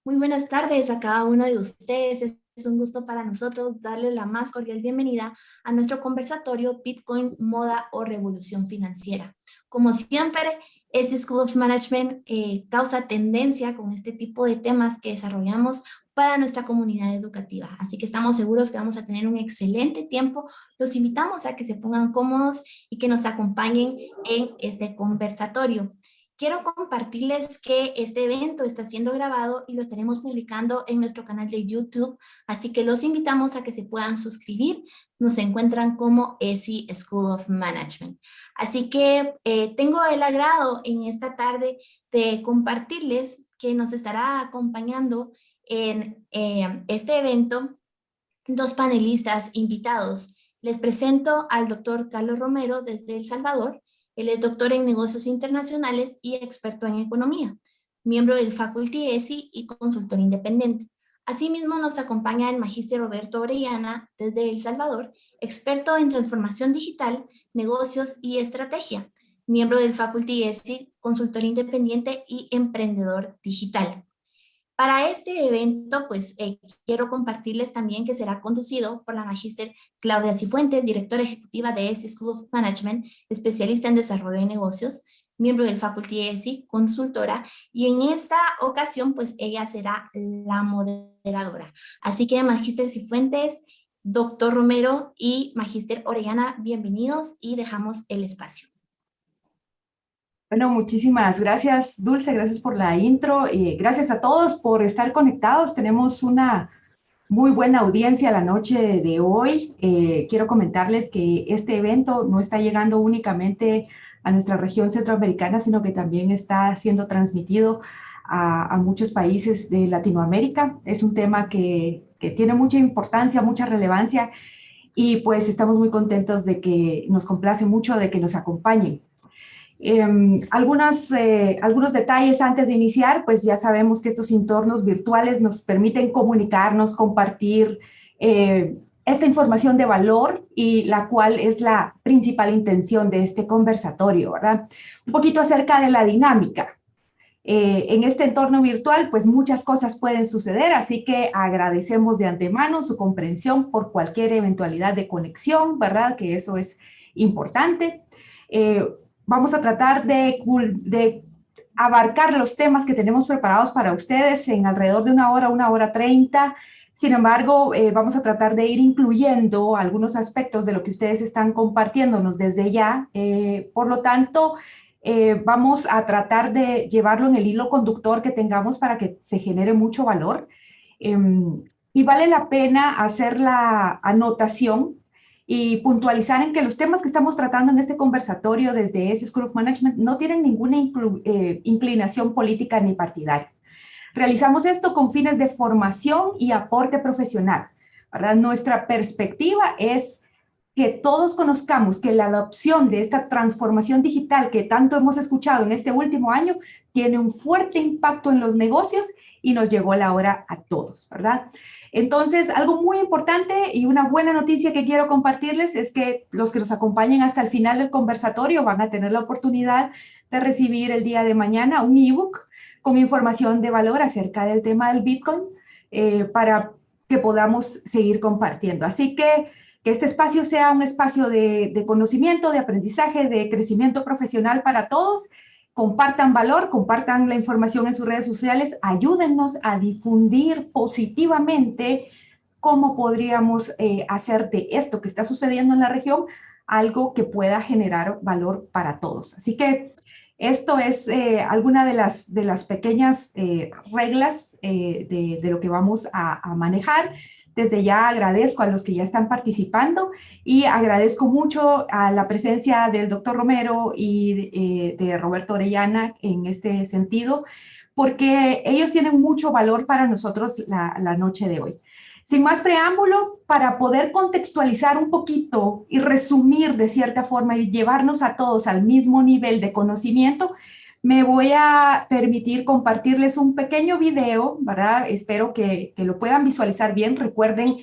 Muy buenas tardes a cada uno de ustedes. Es un gusto para nosotros darles la más cordial bienvenida a nuestro conversatorio Bitcoin, Moda o Revolución Financiera. Como siempre, este School of Management causa tendencia con este tipo de temas que desarrollamos para nuestra comunidad educativa. Así que estamos seguros que vamos a tener un excelente tiempo. Los invitamos a que se pongan cómodos y que nos acompañen en este conversatorio. Quiero compartirles que este evento está siendo grabado y lo estaremos publicando en nuestro canal de YouTube, así que los invitamos a que se puedan suscribir. Nos encuentran como ESI School of Management. Así que tengo el agrado en esta tarde de compartirles que nos estará acompañando en este evento dos panelistas invitados. Les presento al doctor Carlos Romero desde El Salvador. Él es doctor en negocios internacionales y experto en economía, miembro del Faculty ESI y consultor independiente. Asimismo, nos acompaña el magíster Roberto Orellana desde El Salvador, experto en transformación digital, negocios y estrategia, miembro del Faculty ESI, consultor independiente y emprendedor digital. Para este evento, pues quiero compartirles también que será conducido por la magíster Claudia Cifuentes, directora ejecutiva de ESI School of Management, especialista en desarrollo de negocios, miembro del Faculty ESI, consultora, y en esta ocasión, pues ella será la moderadora. Así que magíster Cifuentes, doctor Romero y magíster Orellana, bienvenidos y dejamos el espacio. Bueno, muchísimas gracias, Dulce, gracias por la intro y gracias a todos por estar conectados. Tenemos una muy buena audiencia la noche de hoy. Quiero comentarles que este evento no está llegando únicamente a nuestra región centroamericana, sino que también está siendo transmitido a muchos países de Latinoamérica. Es un tema que tiene mucha importancia, mucha relevancia y pues estamos muy contentos de que nos complace mucho de que nos acompañen. Algunos detalles antes de iniciar, pues ya sabemos que estos entornos virtuales nos permiten comunicarnos, compartir esta información de valor y la cual es la principal intención de este conversatorio, ¿verdad? Un poquito acerca de la dinámica. En este entorno virtual, pues muchas cosas pueden suceder, así que agradecemos de antemano su comprensión por cualquier eventualidad de conexión, ¿verdad? Que eso es importante. Vamos a tratar de abarcar los temas que tenemos preparados para ustedes en alrededor de 1 hora 30. Sin embargo, vamos a tratar de ir incluyendo algunos aspectos de lo que ustedes están compartiéndonos desde ya. Por lo tanto, vamos a tratar de llevarlo en el hilo conductor que tengamos para que se genere mucho valor. Y vale la pena hacer la anotación y puntualizar en que los temas que estamos tratando en este conversatorio desde ese School of Management no tienen ninguna inclinación política ni partidaria. Realizamos esto con fines de formación y aporte profesional, ¿verdad? Nuestra perspectiva es que todos conozcamos que la adopción de esta transformación digital que tanto hemos escuchado en este último año tiene un fuerte impacto en los negocios y nos llegó la hora a todos, ¿verdad? Entonces, algo muy importante y una buena noticia que quiero compartirles es que los que nos acompañen hasta el final del conversatorio van a tener la oportunidad de recibir el día de mañana un ebook con información de valor acerca del tema del Bitcoin para que podamos seguir compartiendo. Así que este espacio sea un espacio de conocimiento, de aprendizaje, de crecimiento profesional para todos. Compartan valor, compartan la información en sus redes sociales, ayúdennos a difundir positivamente cómo podríamos hacer de esto que está sucediendo en la región algo que pueda generar valor para todos. Así que esto es alguna de las pequeñas reglas de lo que vamos a manejar. Desde ya agradezco a los que ya están participando y agradezco mucho a la presencia del doctor Romero y de Roberto Orellana en este sentido, porque ellos tienen mucho valor para nosotros la noche de hoy. Sin más preámbulo, para poder contextualizar un poquito y resumir de cierta forma y llevarnos a todos al mismo nivel de conocimiento, me voy a permitir compartirles un pequeño video, ¿verdad? Espero que lo puedan visualizar bien. Recuerden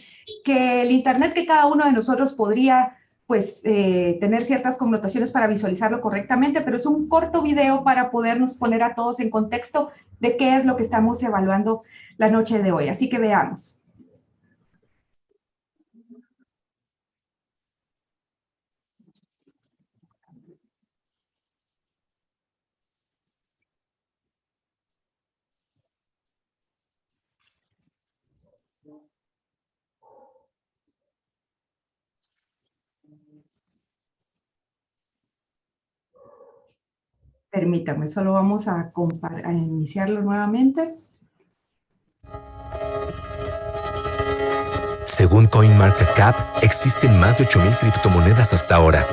que el internet que cada uno de nosotros podría pues tener ciertas connotaciones para visualizarlo correctamente, pero es un corto video para podernos poner a todos en contexto de qué es lo que estamos evaluando la noche de hoy. Así que veamos. Permítame, solo vamos a iniciarlo nuevamente. Según CoinMarketCap, existen más de 8,000 criptomonedas hasta ahora.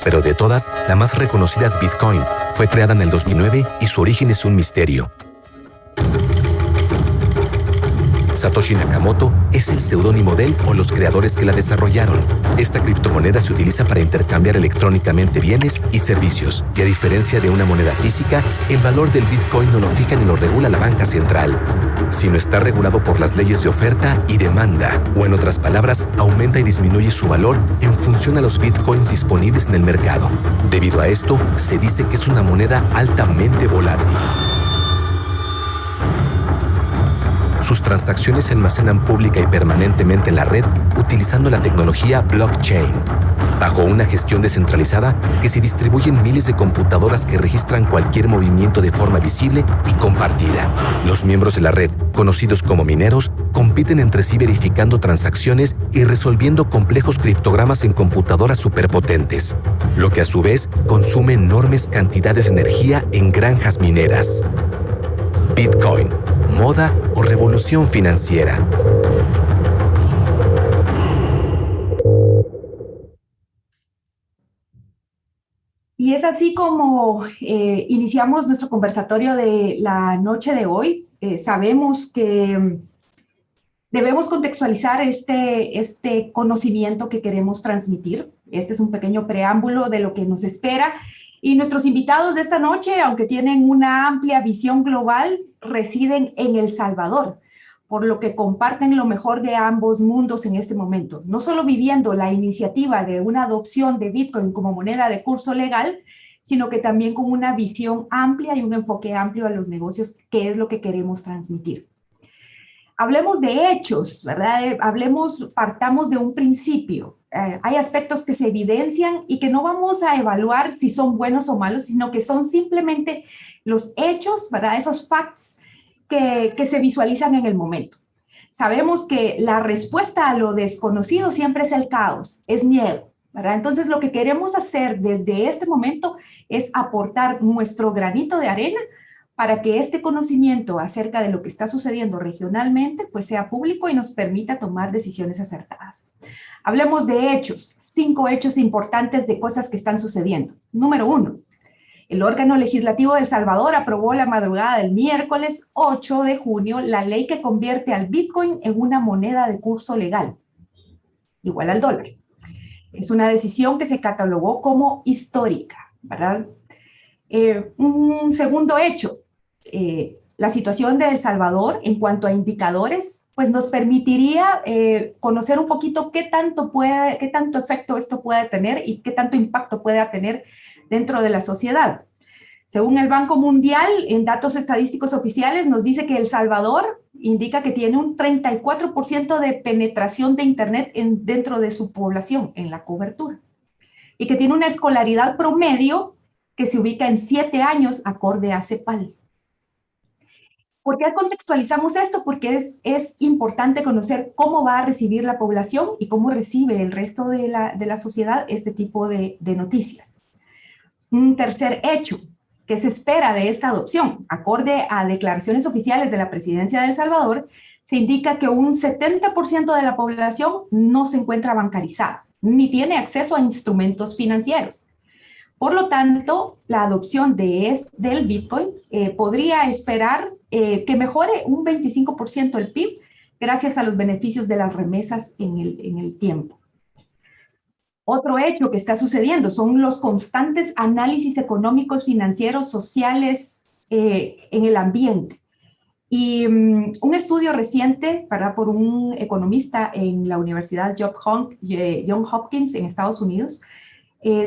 Pero de todas, la más reconocida es Bitcoin. Fue creada en el 2009 y su origen es un misterio. Satoshi Nakamoto es el seudónimo de él o los creadores que la desarrollaron. Esta criptomoneda se utiliza para intercambiar electrónicamente bienes y servicios. Y a diferencia de una moneda física, el valor del Bitcoin no lo fija ni lo regula la banca central, sino está regulado por las leyes de oferta y demanda, o en otras palabras, aumenta y disminuye su valor en función a los Bitcoins disponibles en el mercado. Debido a esto, se dice que es una moneda altamente volátil. Sus transacciones se almacenan pública y permanentemente en la red utilizando la tecnología blockchain, bajo una gestión descentralizada que se distribuye en miles de computadoras que registran cualquier movimiento de forma visible y compartida. Los miembros de la red, conocidos como mineros, compiten entre sí verificando transacciones y resolviendo complejos criptogramas en computadoras superpotentes, lo que a su vez consume enormes cantidades de energía en granjas mineras. Bitcoin, moda o revolución financiera. Y es así como iniciamos nuestro conversatorio de la noche de hoy. Sabemos que debemos contextualizar este conocimiento que queremos transmitir. Este es un pequeño preámbulo de lo que nos espera. Y nuestros invitados de esta noche, aunque tienen una amplia visión global, residen en El Salvador, por lo que comparten lo mejor de ambos mundos en este momento. No solo viviendo la iniciativa de una adopción de Bitcoin como moneda de curso legal, sino que también con una visión amplia y un enfoque amplio a los negocios, que es lo que queremos transmitir. Hablemos de hechos, ¿verdad? Partamos de un principio. Hay aspectos que se evidencian y que no vamos a evaluar si son buenos o malos, sino que son simplemente los hechos, ¿verdad? Esos facts que se visualizan en el momento. Sabemos que la respuesta a lo desconocido siempre es el caos, es miedo, ¿verdad? Entonces, lo que queremos hacer desde este momento es aportar nuestro granito de arena para que este conocimiento acerca de lo que está sucediendo regionalmente pues sea público y nos permita tomar decisiones acertadas. Hablemos de hechos, 5 hechos importantes de cosas que están sucediendo. Número 1, el órgano legislativo de El Salvador aprobó la madrugada del miércoles 8 de junio la ley que convierte al Bitcoin en una moneda de curso legal, igual al dólar. Es una decisión que se catalogó como histórica, ¿verdad? Un segundo hecho, la situación de El Salvador en cuanto a indicadores, pues nos permitiría conocer un poquito qué tanto efecto esto puede tener y qué tanto impacto puede tener dentro de la sociedad. Según el Banco Mundial, en datos estadísticos oficiales, nos dice que El Salvador indica que tiene un 34% de penetración de Internet dentro de su población, en la cobertura, y que tiene una escolaridad promedio que se ubica en 7 años, acorde a CEPAL. ¿Por qué contextualizamos esto? Porque es importante conocer cómo va a recibir la población y cómo recibe el resto de la sociedad este tipo de noticias. Un tercer hecho que se espera de esta adopción, acorde a declaraciones oficiales de la Presidencia de El Salvador, se indica que un 70% de la población no se encuentra bancarizada, ni tiene acceso a instrumentos financieros. Por lo tanto, la adopción del Bitcoin podría esperar que mejore un 25% el PIB gracias a los beneficios de las remesas en el tiempo. Otro hecho que está sucediendo son los constantes análisis económicos, financieros, sociales en el ambiente. Y un estudio reciente, ¿verdad?, por un economista en la Universidad Johns Hopkins en Estados Unidos,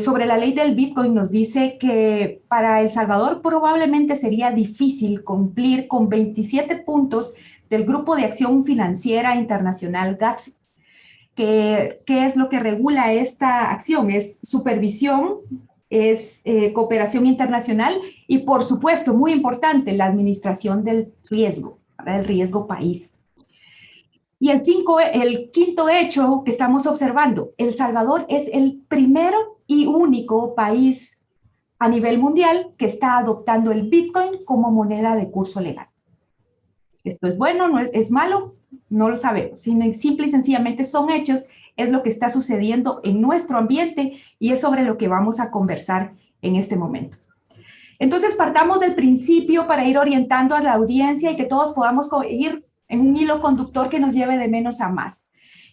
sobre la ley del Bitcoin nos dice que para El Salvador probablemente sería difícil cumplir con 27 puntos del Grupo de Acción Financiera Internacional GAFI. ¿Qué es lo que regula esta acción? Es supervisión, es cooperación internacional y, por supuesto, muy importante, la administración del riesgo, ¿verdad?, el riesgo país. Y el quinto hecho que estamos observando, El Salvador es el primero y único país a nivel mundial que está adoptando el Bitcoin como moneda de curso legal. ¿Esto es bueno? ¿No es malo? No lo sabemos. Simple y sencillamente son hechos, es lo que está sucediendo en nuestro ambiente y es sobre lo que vamos a conversar en este momento. Entonces, partamos del principio para ir orientando a la audiencia y que todos podamos ir en un hilo conductor que nos lleve de menos a más.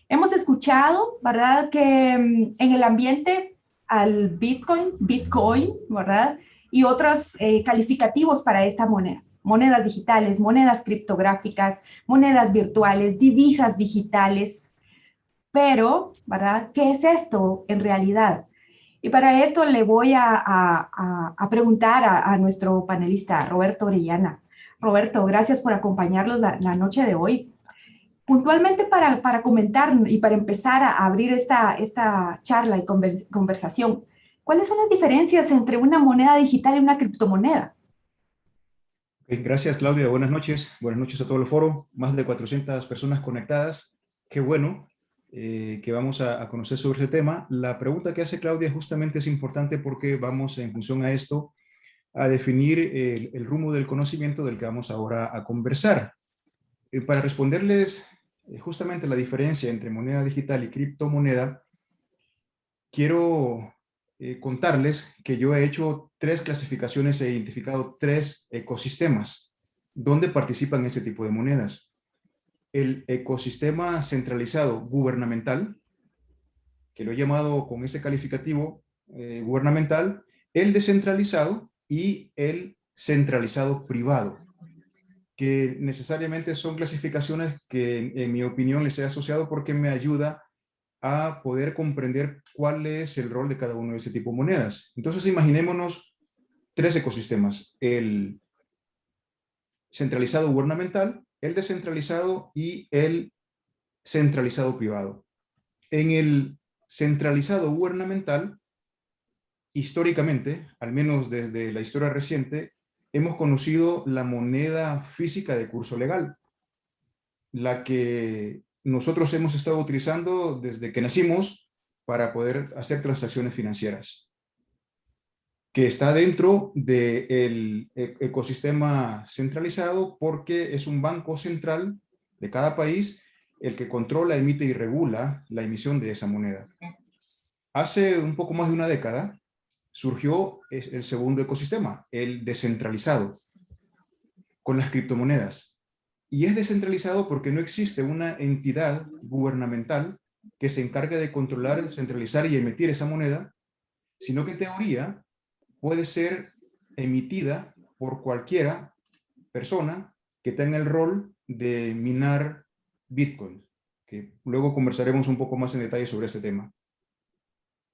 Hemos escuchado, ¿verdad?, que en el ambiente al Bitcoin, ¿verdad?, y otros calificativos para esta moneda. Monedas digitales, monedas criptográficas, monedas virtuales, divisas digitales. Pero, ¿verdad?, ¿qué es esto en realidad? Y para esto le voy a preguntar a nuestro panelista, Roberto Orellana. Roberto, gracias por acompañarnos la noche de hoy. Puntualmente para comentar y para empezar a abrir esta charla y conversación, ¿cuáles son las diferencias entre una moneda digital y una criptomoneda? Gracias, Claudia. Buenas noches. Buenas noches a todo el foro. Más de 400 personas conectadas. Qué bueno que vamos a conocer sobre este tema. La pregunta que hace Claudia justamente es importante porque vamos, en función a esto, a definir el rumbo del conocimiento del que vamos ahora a conversar. Para responderles justamente la diferencia entre moneda digital y criptomoneda, quiero contarles que yo he hecho 3 clasificaciones e identificado 3 ecosistemas donde participan este tipo de monedas. El ecosistema centralizado gubernamental, que lo he llamado con ese calificativo gubernamental, el descentralizado y el centralizado privado, que necesariamente son clasificaciones que en mi opinión les he asociado porque me ayuda a poder comprender cuál es el rol de cada uno de ese tipo de monedas. Entonces imaginémonos 3 ecosistemas: el centralizado gubernamental, el descentralizado y el centralizado privado. En el centralizado gubernamental, históricamente, al menos desde la historia reciente, hemos conocido la moneda física de curso legal, la que nosotros hemos estado utilizando desde que nacimos para poder hacer transacciones financieras, que está dentro del ecosistema centralizado porque es un banco central de cada país el que controla, emite y regula la emisión de esa moneda. Hace un poco más de una década surgió el segundo ecosistema, el descentralizado, con las criptomonedas. Y es descentralizado porque no existe una entidad gubernamental que se encargue de controlar, centralizar y emitir esa moneda, sino que en teoría puede ser emitida por cualquiera persona que tenga el rol de minar Bitcoin, que luego conversaremos un poco más en detalle sobre este tema.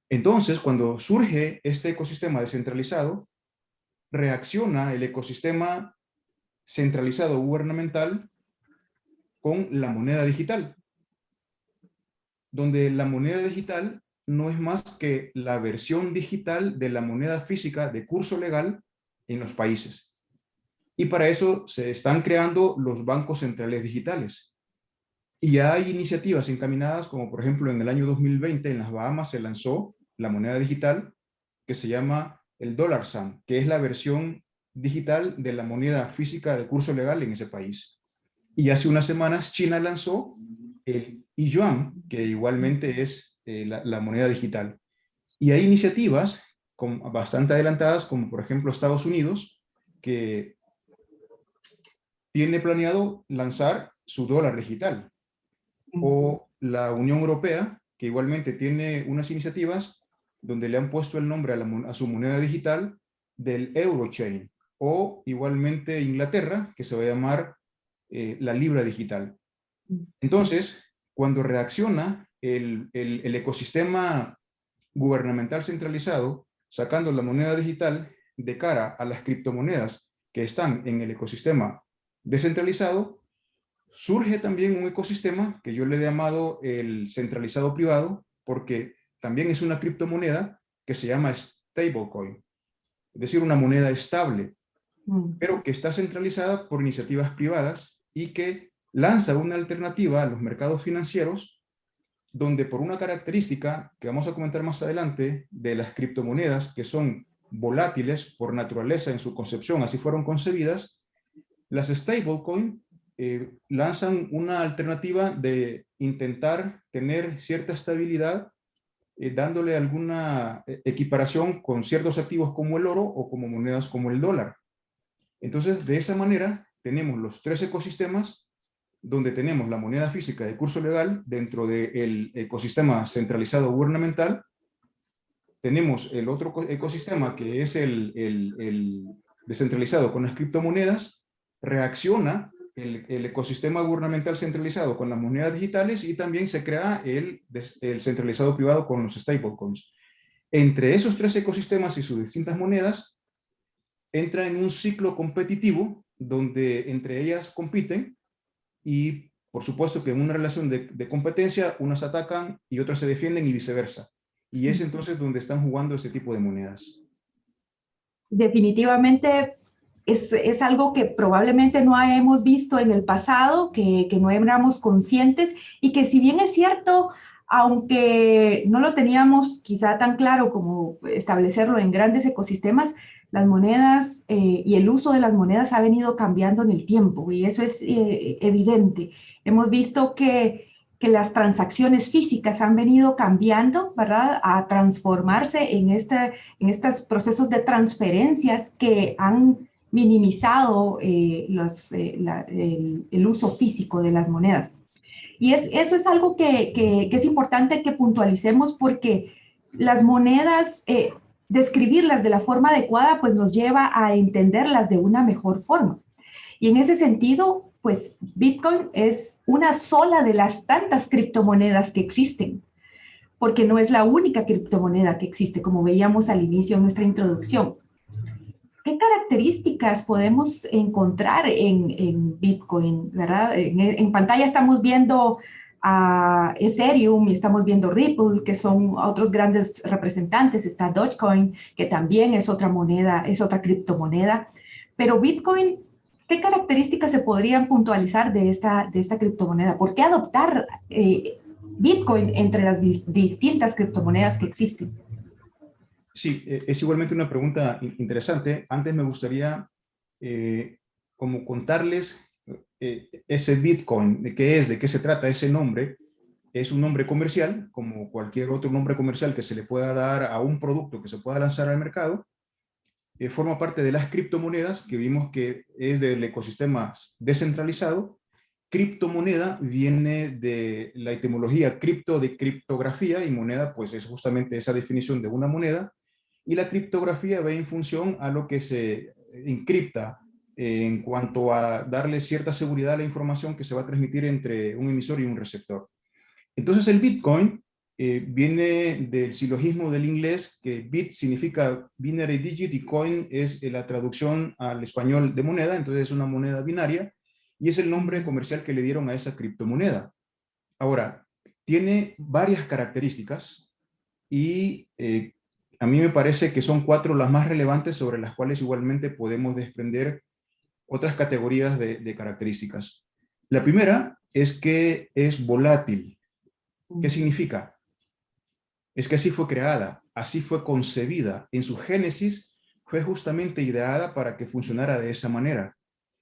Entonces, cuando surge este ecosistema descentralizado, reacciona el ecosistema centralizado gubernamental con la moneda digital, donde la moneda digital no es más que la versión digital de la moneda física de curso legal en los países. Y para eso se están creando los bancos centrales digitales. Y ya hay iniciativas encaminadas, como por ejemplo en el año 2020 en las Bahamas se lanzó la moneda digital que se llama el dólar SAM, que es la versión digital de la moneda física de curso legal en ese país. Y hace unas semanas China lanzó el yuan, que igualmente es la moneda digital. Y hay iniciativas bastante adelantadas, como por ejemplo Estados Unidos, que tiene planeado lanzar su dólar digital. O la Unión Europea, que igualmente tiene unas iniciativas donde le han puesto el nombre a su moneda digital del Eurochain. O igualmente Inglaterra, que se va a llamar la libra digital. Entonces, cuando reacciona el ecosistema gubernamental centralizado, sacando la moneda digital de cara a las criptomonedas que están en el ecosistema descentralizado, surge también un ecosistema que yo le he llamado el centralizado privado, porque también es una criptomoneda que se llama stablecoin, es decir, una moneda estable, pero que está centralizada por iniciativas privadas y que lanza una alternativa a los mercados financieros, donde por una característica que vamos a comentar más adelante de las criptomonedas, que son volátiles por naturaleza en su concepción, así fueron concebidas, las stablecoin lanzan una alternativa de intentar tener cierta estabilidad, dándole alguna equiparación con ciertos activos como el oro o como monedas como el dólar. Entonces, de esa manera, tenemos los tres ecosistemas, donde tenemos la moneda física de curso legal dentro del ecosistema centralizado gubernamental. Tenemos el otro ecosistema que es el descentralizado con las criptomonedas, reacciona el ecosistema gubernamental centralizado con las monedas digitales y también se crea el centralizado privado con los stablecoins. Entre esos tres ecosistemas y sus distintas monedas, entra en un ciclo competitivo donde entre ellas compiten y por supuesto que en una relación de competencia unas atacan y otras se defienden y viceversa. Y es entonces donde están jugando este tipo de monedas. Definitivamente es algo que probablemente no hemos visto en el pasado, que no éramos conscientes y que si bien es cierto, aunque no lo teníamos quizá tan claro como establecerlo en grandes ecosistemas, las monedas y el uso de las monedas ha venido cambiando en el tiempo y eso es evidente. Hemos visto que las transacciones físicas han venido cambiando, ¿verdad? A transformarse en estos procesos de transferencias que han minimizado el uso físico de las monedas. Y eso es algo que es importante que puntualicemos porque las monedas, describirlas de la forma adecuada, pues nos lleva a entenderlas de una mejor forma. Y en ese sentido, pues Bitcoin es una sola de las tantas criptomonedas que existen, porque no es la única criptomoneda que existe, como veíamos al inicio en nuestra introducción. ¿Qué características podemos encontrar en Bitcoin, verdad? En pantalla estamos viendo a Ethereum y estamos viendo Ripple, que son otros grandes representantes. Está Dogecoin, que también es otra moneda, es otra criptomoneda. Pero Bitcoin, ¿qué características se podrían puntualizar de esta criptomoneda? ¿Por qué adoptar Bitcoin entre las distintas criptomonedas que existen? Sí, es igualmente una pregunta interesante. Antes me gustaría como contarles ese Bitcoin, de qué se trata ese nombre. Es un nombre comercial, como cualquier otro nombre comercial que se le pueda dar a un producto que se pueda lanzar al mercado. Forma parte de las criptomonedas, que vimos que es del ecosistema descentralizado. Criptomoneda viene de la etimología cripto, de criptografía, y moneda pues es justamente esa definición de una moneda. Y la criptografía va en función a lo que se encripta en cuanto a darle cierta seguridad a la información que se va a transmitir entre un emisor y un receptor. Entonces el Bitcoin viene del silogismo del inglés, que bit significa binary digit y coin es la traducción al español de moneda, entonces es una moneda binaria y es el nombre comercial que le dieron a esa criptomoneda. Ahora, tiene varias características y a mí me parece que son 4 las más relevantes sobre las cuales igualmente podemos desprender otras categorías de características. La primera es que es volátil. ¿Qué significa? Es que así fue creada, así fue concebida. En su génesis fue justamente ideada para que funcionara de esa manera,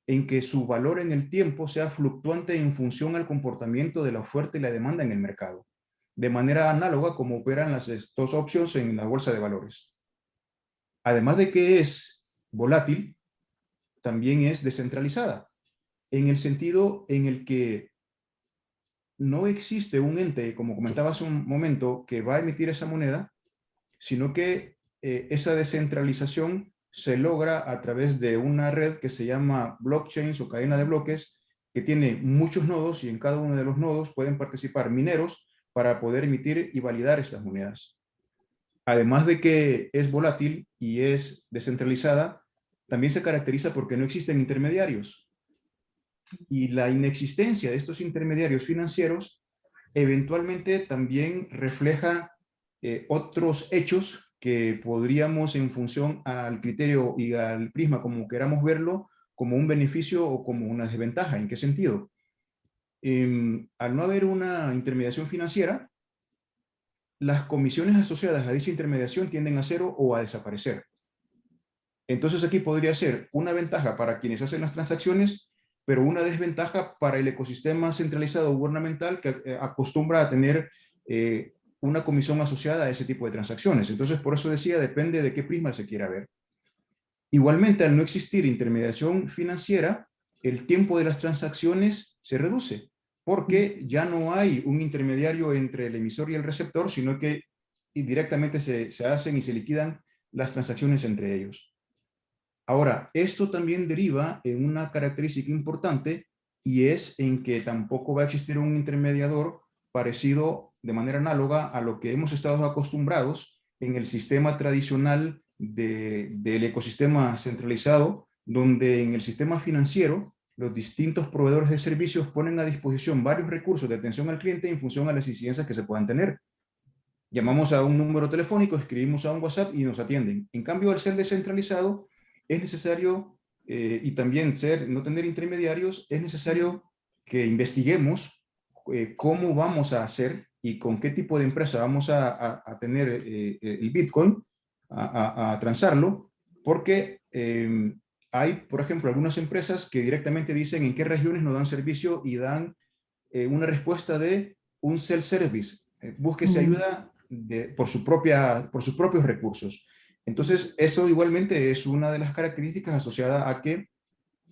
en que su valor en el tiempo sea fluctuante en función al comportamiento de la oferta y la demanda en el mercado, de manera análoga como operan las dos opciones en la bolsa de valores. Además de que es volátil, también es descentralizada, en el sentido en el que no existe un ente, como comentaba hace un momento, que va a emitir esa moneda, sino que esa descentralización se logra a través de una red que se llama blockchain o cadena de bloques, que tiene muchos nodos y en cada uno de los nodos pueden participar mineros para poder emitir y validar estas monedas. Además de que es volátil y es descentralizada, también se caracteriza porque no existen intermediarios. Y la inexistencia de estos intermediarios financieros eventualmente también refleja otros hechos que podríamos, en función al criterio y al prisma como queramos verlo, como un beneficio o como una desventaja. ¿En qué sentido? Al no haber una intermediación financiera, las comisiones asociadas a dicha intermediación tienden a cero o a desaparecer. Entonces aquí podría ser una ventaja para quienes hacen las transacciones, pero una desventaja para el ecosistema centralizado gubernamental que acostumbra a tener una comisión asociada a ese tipo de transacciones. Entonces, por eso decía, depende de qué prisma se quiera ver. Igualmente, al no existir intermediación financiera, el tiempo de las transacciones se reduce, porque ya no hay un intermediario entre el emisor y el receptor, sino que directamente se hacen y se liquidan las transacciones entre ellos. Ahora, esto también deriva en una característica importante, y es en que tampoco va a existir un intermediador parecido de manera análoga a lo que hemos estado acostumbrados en el sistema tradicional del ecosistema centralizado, donde en el sistema financiero los distintos proveedores de servicios ponen a disposición varios recursos de atención al cliente en función a las incidencias que se puedan tener. Llamamos a un número telefónico, escribimos a un WhatsApp y nos atienden. En cambio, al ser descentralizado, es necesario, y también no tener intermediarios, es necesario que investiguemos cómo vamos a hacer y con qué tipo de empresa vamos a tener el Bitcoin, a transarlo, porque hay, por ejemplo, algunas empresas que directamente dicen en qué regiones nos dan servicio y dan una respuesta de un self-service. Búsquese ayuda por sus propios recursos. Entonces, eso igualmente es una de las características asociadas a que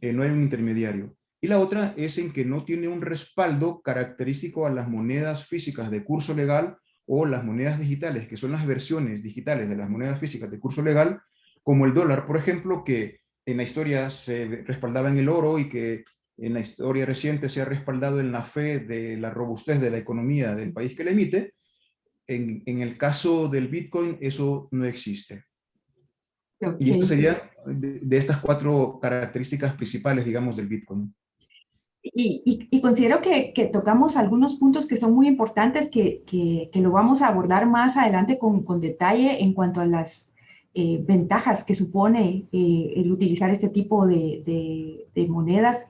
no hay un intermediario. Y la otra es en que no tiene un respaldo característico a las monedas físicas de curso legal o las monedas digitales, que son las versiones digitales de las monedas físicas de curso legal, como el dólar, por ejemplo, que en la historia se respaldaba en el oro y que en la historia reciente se ha respaldado en la fe de la robustez de la economía del país que la emite. En el caso del Bitcoin, eso no existe. Okay. Y esto sería de estas 4 características principales, digamos, del Bitcoin. Y considero que tocamos algunos puntos que son muy importantes, que lo vamos a abordar más adelante con detalle en cuanto a las ventajas que supone el utilizar este tipo de monedas.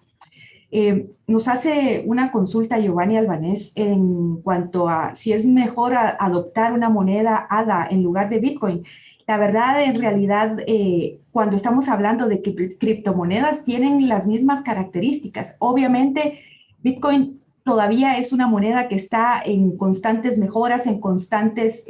Nos hace una consulta Giovanni Albanés en cuanto a si es mejor adoptar una moneda ADA en lugar de Bitcoin. La verdad, en realidad, cuando estamos hablando de que criptomonedas tienen las mismas características. Obviamente, Bitcoin todavía es una moneda que está en constantes mejoras, en constantes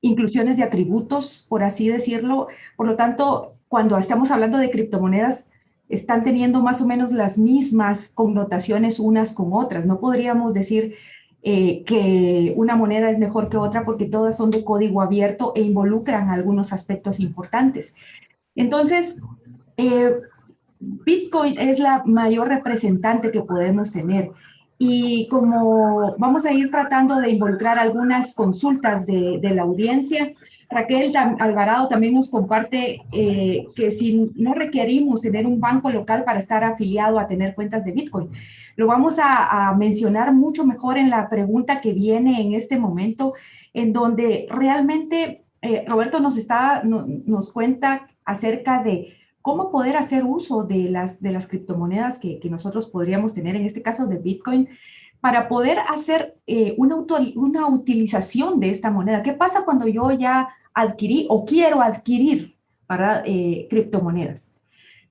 inclusiones de atributos, por así decirlo. Por lo tanto, cuando estamos hablando de criptomonedas, están teniendo más o menos las mismas connotaciones unas con otras. No podríamos decir que una moneda es mejor que otra porque todas son de código abierto e involucran algunos aspectos importantes. Entonces, Bitcoin es la mayor representante que podemos tener. Y como vamos a ir tratando de involucrar algunas consultas de la audiencia, Raquel Alvarado también nos comparte que si no requerimos tener un banco local para estar afiliado a tener cuentas de Bitcoin. Lo vamos a mencionar mucho mejor en la pregunta que viene en este momento, en donde realmente Roberto nos cuenta acerca de cómo poder hacer uso de las criptomonedas que nosotros podríamos tener, en este caso de Bitcoin, para poder hacer una utilización de esta moneda. ¿Qué pasa cuando yo ya adquirí o quiero adquirir para criptomonedas?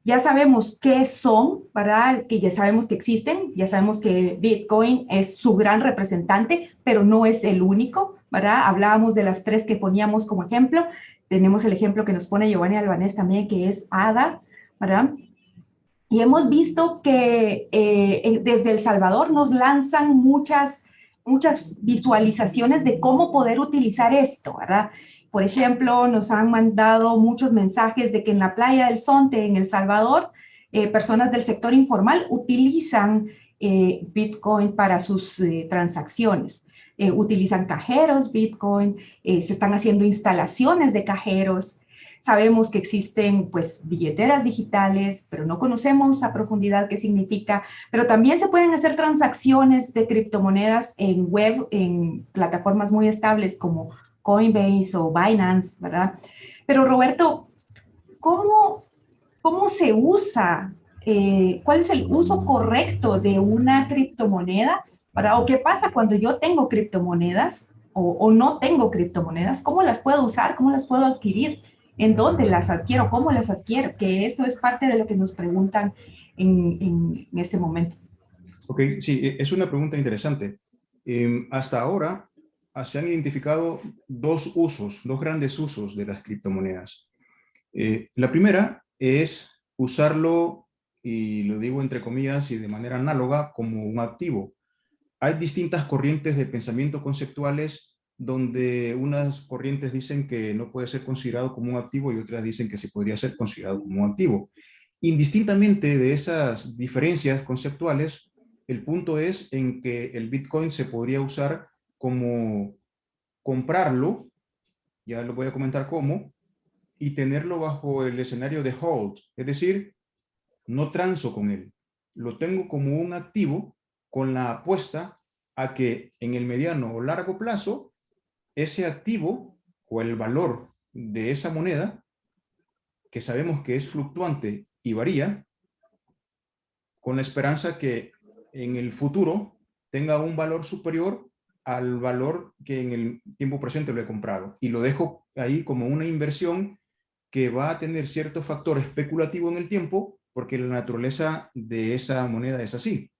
Ya sabemos qué son, ¿verdad? Que ya sabemos que existen, ya sabemos que Bitcoin es su gran representante, pero no es el único, ¿verdad? Hablábamos de las 3 que poníamos como ejemplo. Tenemos el ejemplo que nos pone Giovanni Albanés también, que es ADA, ¿verdad? Y hemos visto que desde El Salvador nos lanzan muchas visualizaciones de cómo poder utilizar esto, ¿verdad? Por ejemplo, nos han mandado muchos mensajes de que en la playa del Zonte, en El Salvador, personas del sector informal utilizan Bitcoin para sus transacciones. Utilizan cajeros Bitcoin, se están haciendo instalaciones de cajeros. Sabemos que existen pues billeteras digitales, pero no conocemos a profundidad qué significa. Pero también se pueden hacer transacciones de criptomonedas en web, en plataformas muy estables como Coinbase o Binance, ¿verdad? Pero Roberto, ¿cómo se usa? ¿Cuál es el uso correcto de una criptomoneda? ¿Verdad? ¿O qué pasa cuando yo tengo criptomonedas o no tengo criptomonedas? ¿Cómo las puedo usar? ¿Cómo las puedo adquirir? ¿En dónde las adquiero? ¿Cómo las adquiero? Que eso es parte de lo que nos preguntan en este momento. Ok, sí, es una pregunta interesante. Hasta ahora se han identificado dos usos, dos grandes usos de las criptomonedas. La primera es usarlo, y lo digo entre comillas y de manera análoga, como un activo. Hay distintas corrientes de pensamiento conceptuales donde unas corrientes dicen que no puede ser considerado como un activo y otras dicen que se podría ser considerado como un activo. Indistintamente de esas diferencias conceptuales, el punto es en que el Bitcoin se podría usar como comprarlo, ya lo voy a comentar cómo, y tenerlo bajo el escenario de hold, es decir, no transo con él, lo tengo como un activo con la apuesta a que en el mediano o largo plazo ese activo o el valor de esa moneda, que sabemos que es fluctuante y varía, con la esperanza que en el futuro tenga un valor superior al valor que en el tiempo presente lo he comprado. Y lo dejo ahí como una inversión que va a tener cierto factor especulativo en el tiempo, porque la naturaleza de esa moneda es así.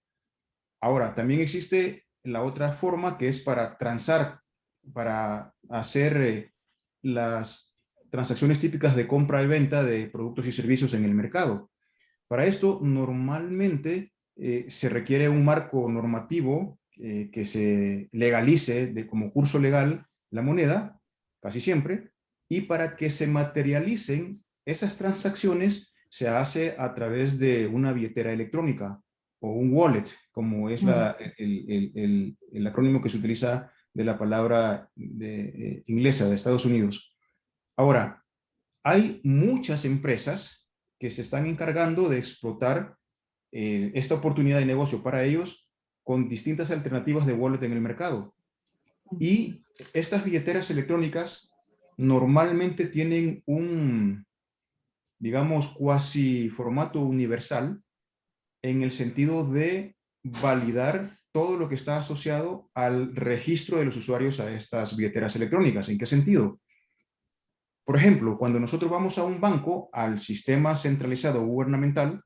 Ahora, también existe la otra forma que es para transar, para hacer las transacciones típicas de compra y venta de productos y servicios en el mercado. Para esto, normalmente se requiere un marco normativo que se legalice como curso legal la moneda, casi siempre, y para que se materialicen esas transacciones se hace a través de una billetera electrónica o un wallet, como es el acrónimo que se utiliza de la palabra inglesa de Estados Unidos. Ahora, hay muchas empresas que se están encargando de explotar esta oportunidad de negocio para ellos con distintas alternativas de wallet en el mercado. Y estas billeteras electrónicas normalmente tienen un, digamos, cuasi formato universal en el sentido de validar todo lo que está asociado al registro de los usuarios a estas billeteras electrónicas. ¿En qué sentido? Por ejemplo, cuando nosotros vamos a un banco, al sistema centralizado gubernamental,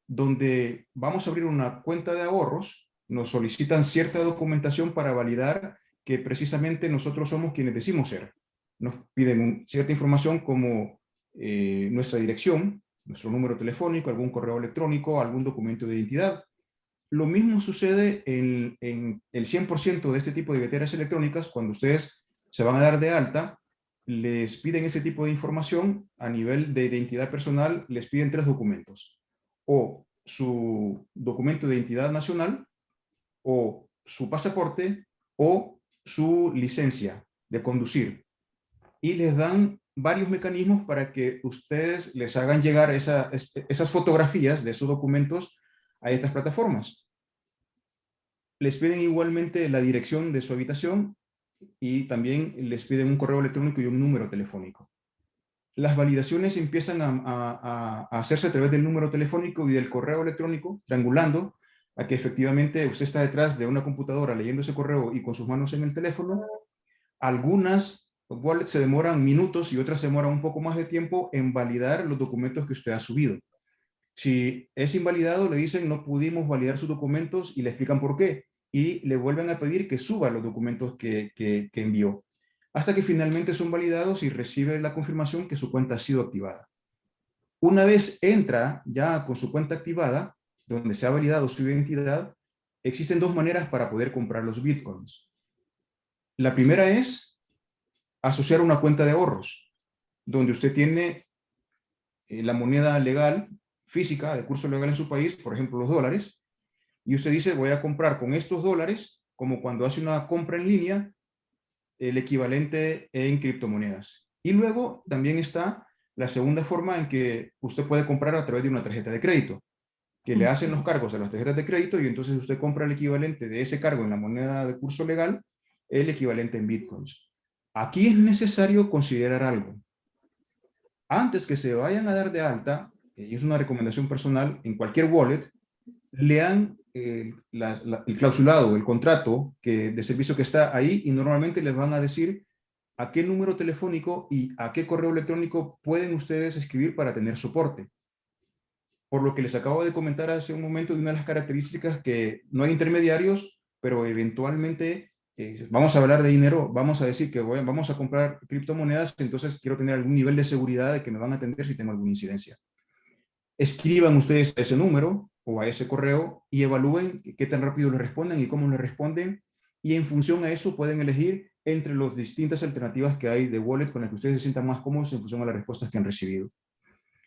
donde vamos a abrir una cuenta de ahorros, nos solicitan cierta documentación para validar que precisamente nosotros somos quienes decimos ser. Nos piden cierta información como nuestra dirección, nuestro número telefónico, algún correo electrónico, algún documento de identidad. Lo mismo sucede en el 100% de este tipo de billeteras electrónicas. Cuando ustedes se van a dar de alta, les piden ese tipo de información. A nivel de identidad personal, les piden 3 documentos: o su documento de identidad nacional, o su pasaporte, o su licencia de conducir. Y les dan varios mecanismos para que ustedes les hagan llegar esas fotografías de esos documentos a estas plataformas. Les piden igualmente la dirección de su habitación y también les piden un correo electrónico y un número telefónico. Las validaciones empiezan a hacerse a través del número telefónico y del correo electrónico, triangulando a que efectivamente usted está detrás de una computadora leyendo ese correo y con sus manos en el teléfono. Algunas wallets se demoran minutos y otras se demoran un poco más de tiempo en validar los documentos que usted ha subido. Si es invalidado, le dicen no pudimos validar sus documentos y le explican por qué. Y le vuelven a pedir que suba los documentos que envió, hasta que finalmente son validados y recibe la confirmación que su cuenta ha sido activada. Una vez entra ya con su cuenta activada, donde se ha validado su identidad, existen 2 maneras para poder comprar los bitcoins. La primera es asociar una cuenta de ahorros, donde usted tiene la moneda legal física de curso legal en su país, por ejemplo los dólares, y usted dice voy a comprar con estos dólares, como cuando hace una compra en línea, el equivalente en criptomonedas. Y luego también está la segunda forma en que usted puede comprar a través de una tarjeta de crédito, que le hacen los cargos a las tarjetas de crédito y entonces usted compra el equivalente de ese cargo en la moneda de curso legal, el equivalente en bitcoins. Aquí es necesario considerar algo. Antes que se vayan a dar de alta, y es una recomendación personal, en cualquier wallet, lean el clausulado, el contrato de servicio que está ahí y normalmente les van a decir a qué número telefónico y a qué correo electrónico pueden ustedes escribir para tener soporte. Por lo que les acabo de comentar hace un momento de una de las características que no hay intermediarios, pero eventualmente vamos a hablar de dinero, vamos a decir que vamos a comprar criptomonedas, entonces quiero tener algún nivel de seguridad de que me van a atender si tengo alguna incidencia. Escriban ustedes a ese número o a ese correo y evalúen qué tan rápido les responden y cómo les responden, y en función a eso pueden elegir entre las distintas alternativas que hay de wallet con las que ustedes se sientan más cómodos en función a las respuestas que han recibido.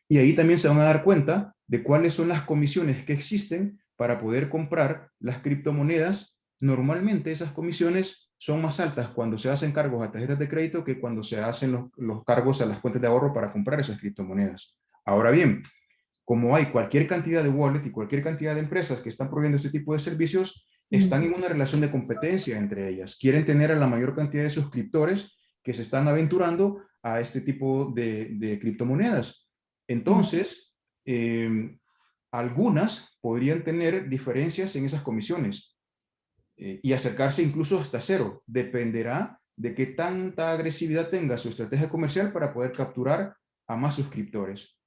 Y ahí también se van a dar cuenta de cuáles son las comisiones que existen para poder comprar las criptomonedas. Normalmente esas comisiones son más altas cuando se hacen cargos a tarjetas de crédito que cuando se hacen los cargos a las cuentas de ahorro para comprar esas criptomonedas. Ahora bien, como hay cualquier cantidad de wallet y cualquier cantidad de empresas que están proveyendo este tipo de servicios, están en una relación de competencia entre ellas. Quieren tener a la mayor cantidad de suscriptores que se están aventurando a este tipo de criptomonedas. Entonces, algunas podrían tener diferencias en esas comisiones y acercarse incluso hasta cero. Dependerá de qué tanta agresividad tenga su estrategia comercial para poder capturar a más suscriptores.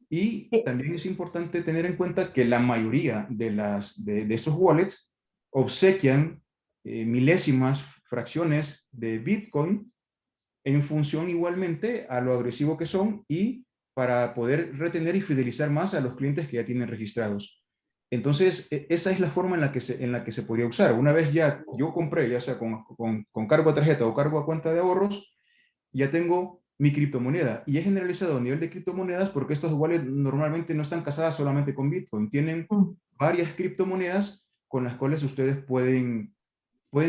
Y también es importante tener en cuenta que la mayoría de estos wallets obsequian milésimas fracciones de Bitcoin en función igualmente a lo agresivo que son y para poder retener y fidelizar más a los clientes que ya tienen registrados. Entonces, esa es la forma en la que se podría usar. Una vez ya yo compré, ya sea con cargo a tarjeta o cargo a cuenta de ahorros, ya tengo mi criptomoneda. Y he generalizado a nivel de criptomonedas porque estos wallets normalmente no están casadas solamente con Bitcoin. Tienen varias criptomonedas con las cuales ustedes pueden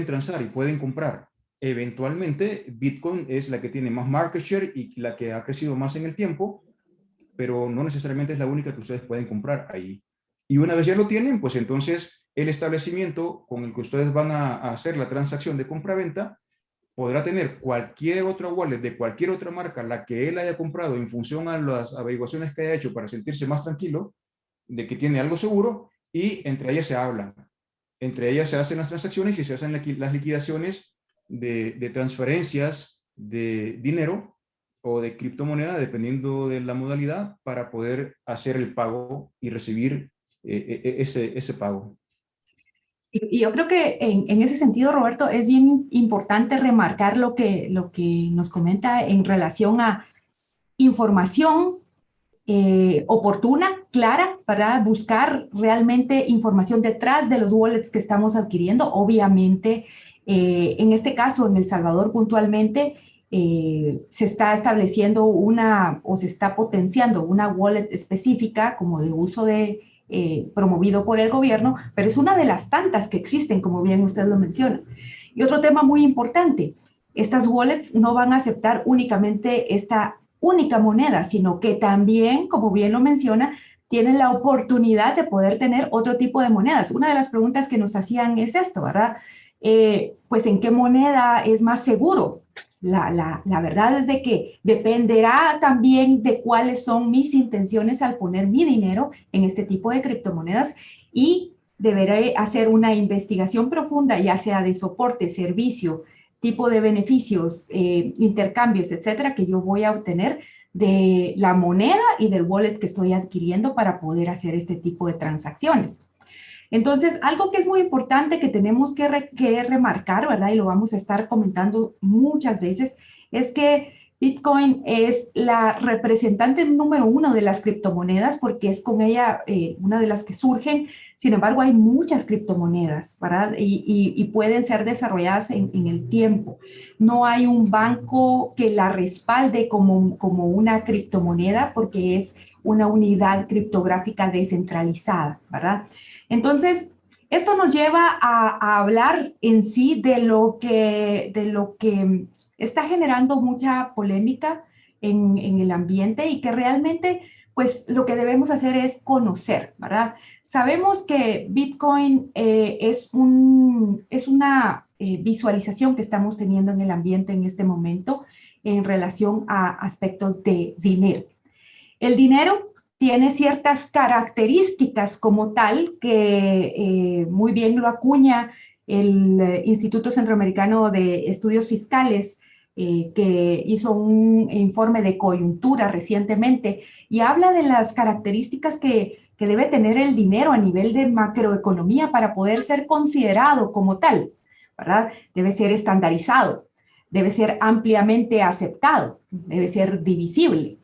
transar y pueden comprar. Eventualmente, Bitcoin es la que tiene más market share y la que ha crecido más en el tiempo, pero no necesariamente es la única que ustedes pueden comprar ahí. Y una vez ya lo tienen, pues entonces el establecimiento con el que ustedes van a hacer la transacción de compra-venta podrá tener cualquier otra wallet de cualquier otra marca, la que él haya comprado en función a las averiguaciones que haya hecho para sentirse más tranquilo de que tiene algo seguro, y entre ellas se hablan. Entre ellas se hacen las transacciones y se hacen las liquidaciones de transferencias de dinero o de criptomoneda, dependiendo de la modalidad, para poder hacer el pago y recibir ese pago. Y yo creo que en ese sentido, Roberto, es bien importante remarcar lo que nos comenta en relación a información oportuna, clara, para buscar realmente información detrás de los wallets que estamos adquiriendo. Obviamente, en este caso, en El Salvador puntualmente, se está estableciendo o se está potenciando una wallet específica como de uso promovido por el gobierno, pero es una de las tantas que existen, como bien usted lo menciona. Y otro tema muy importante, estas wallets no van a aceptar únicamente esta única moneda, sino que también, como bien lo menciona, tienen la oportunidad de poder tener otro tipo de monedas. Una de las preguntas que nos hacían es esto, ¿verdad? Pues, ¿en qué moneda es más seguro? La verdad es de que dependerá también de cuáles son mis intenciones al poner mi dinero en este tipo de criptomonedas, y deberé hacer una investigación profunda, ya sea de soporte, servicio, tipo de beneficios, intercambios, etcétera, que yo voy a obtener de la moneda y del wallet que estoy adquiriendo para poder hacer este tipo de transacciones. Entonces, algo que es muy importante que tenemos que remarcar, ¿verdad? Y lo vamos a estar comentando muchas veces, es que Bitcoin es la representante número uno de las criptomonedas porque es con ella una de las que surgen. Sin embargo, hay muchas criptomonedas, ¿verdad? Y pueden ser desarrolladas en el tiempo. No hay un banco que la respalde como una criptomoneda porque es una unidad criptográfica descentralizada, ¿verdad? Entonces, esto nos lleva a hablar en sí de lo que está generando mucha polémica en el ambiente y que realmente, pues, lo que debemos hacer es conocer, ¿verdad? Sabemos que Bitcoin es una visualización que estamos teniendo en el ambiente en este momento en relación a aspectos de dinero. El dinero tiene ciertas características como tal que muy bien lo acuña el Instituto Centroamericano de Estudios Fiscales, que hizo un informe de coyuntura recientemente y habla de las características que debe tener el dinero a nivel de macroeconomía para poder ser considerado como tal, ¿verdad? Debe ser estandarizado, debe ser ampliamente aceptado, debe ser divisible.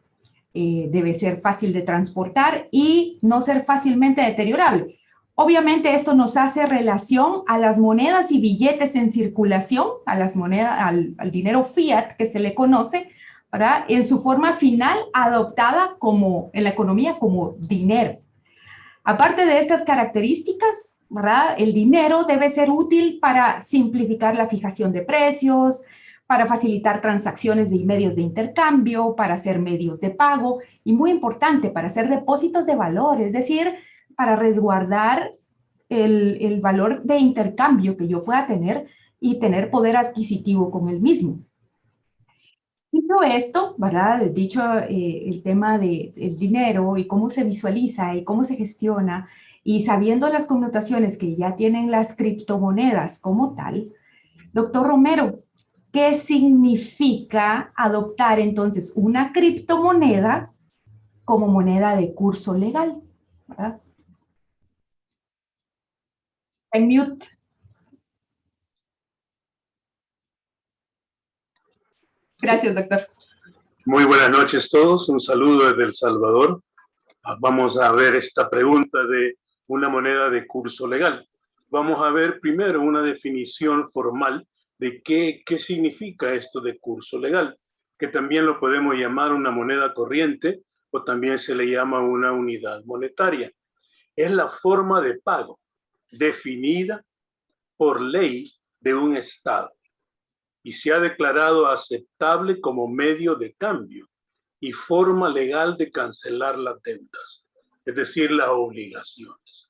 Debe ser fácil de transportar y no ser fácilmente deteriorable. Obviamente esto nos hace relación a las monedas y billetes en circulación, a las monedas, al dinero fiat que se le conoce, ¿verdad? En su forma final adoptada como, en la economía como dinero. Aparte de estas características, ¿verdad? El dinero debe ser útil para simplificar la fijación de precios, para facilitar transacciones y medios de intercambio, para hacer medios de pago y, muy importante, para hacer depósitos de valor, es decir, para resguardar el valor de intercambio que yo pueda tener y tener poder adquisitivo con el mismo. Dicho esto, ¿verdad? Dicho el tema del dinero y cómo se visualiza y cómo se gestiona, y sabiendo las connotaciones que ya tienen las criptomonedas como tal, doctor Romero, ¿qué significa adoptar entonces una criptomoneda como moneda de curso legal? ¿Verdad? En mute. Gracias, doctor. Muy buenas noches todos, un saludo desde El Salvador. Vamos a ver esta pregunta de una moneda de curso legal. Vamos a ver primero una definición formal de qué significa esto de curso legal, que también lo podemos llamar una moneda corriente o también se le llama una unidad monetaria. Es la forma de pago definida por ley de un Estado y se ha declarado aceptable como medio de cambio y forma legal de cancelar las deudas, es decir, las obligaciones.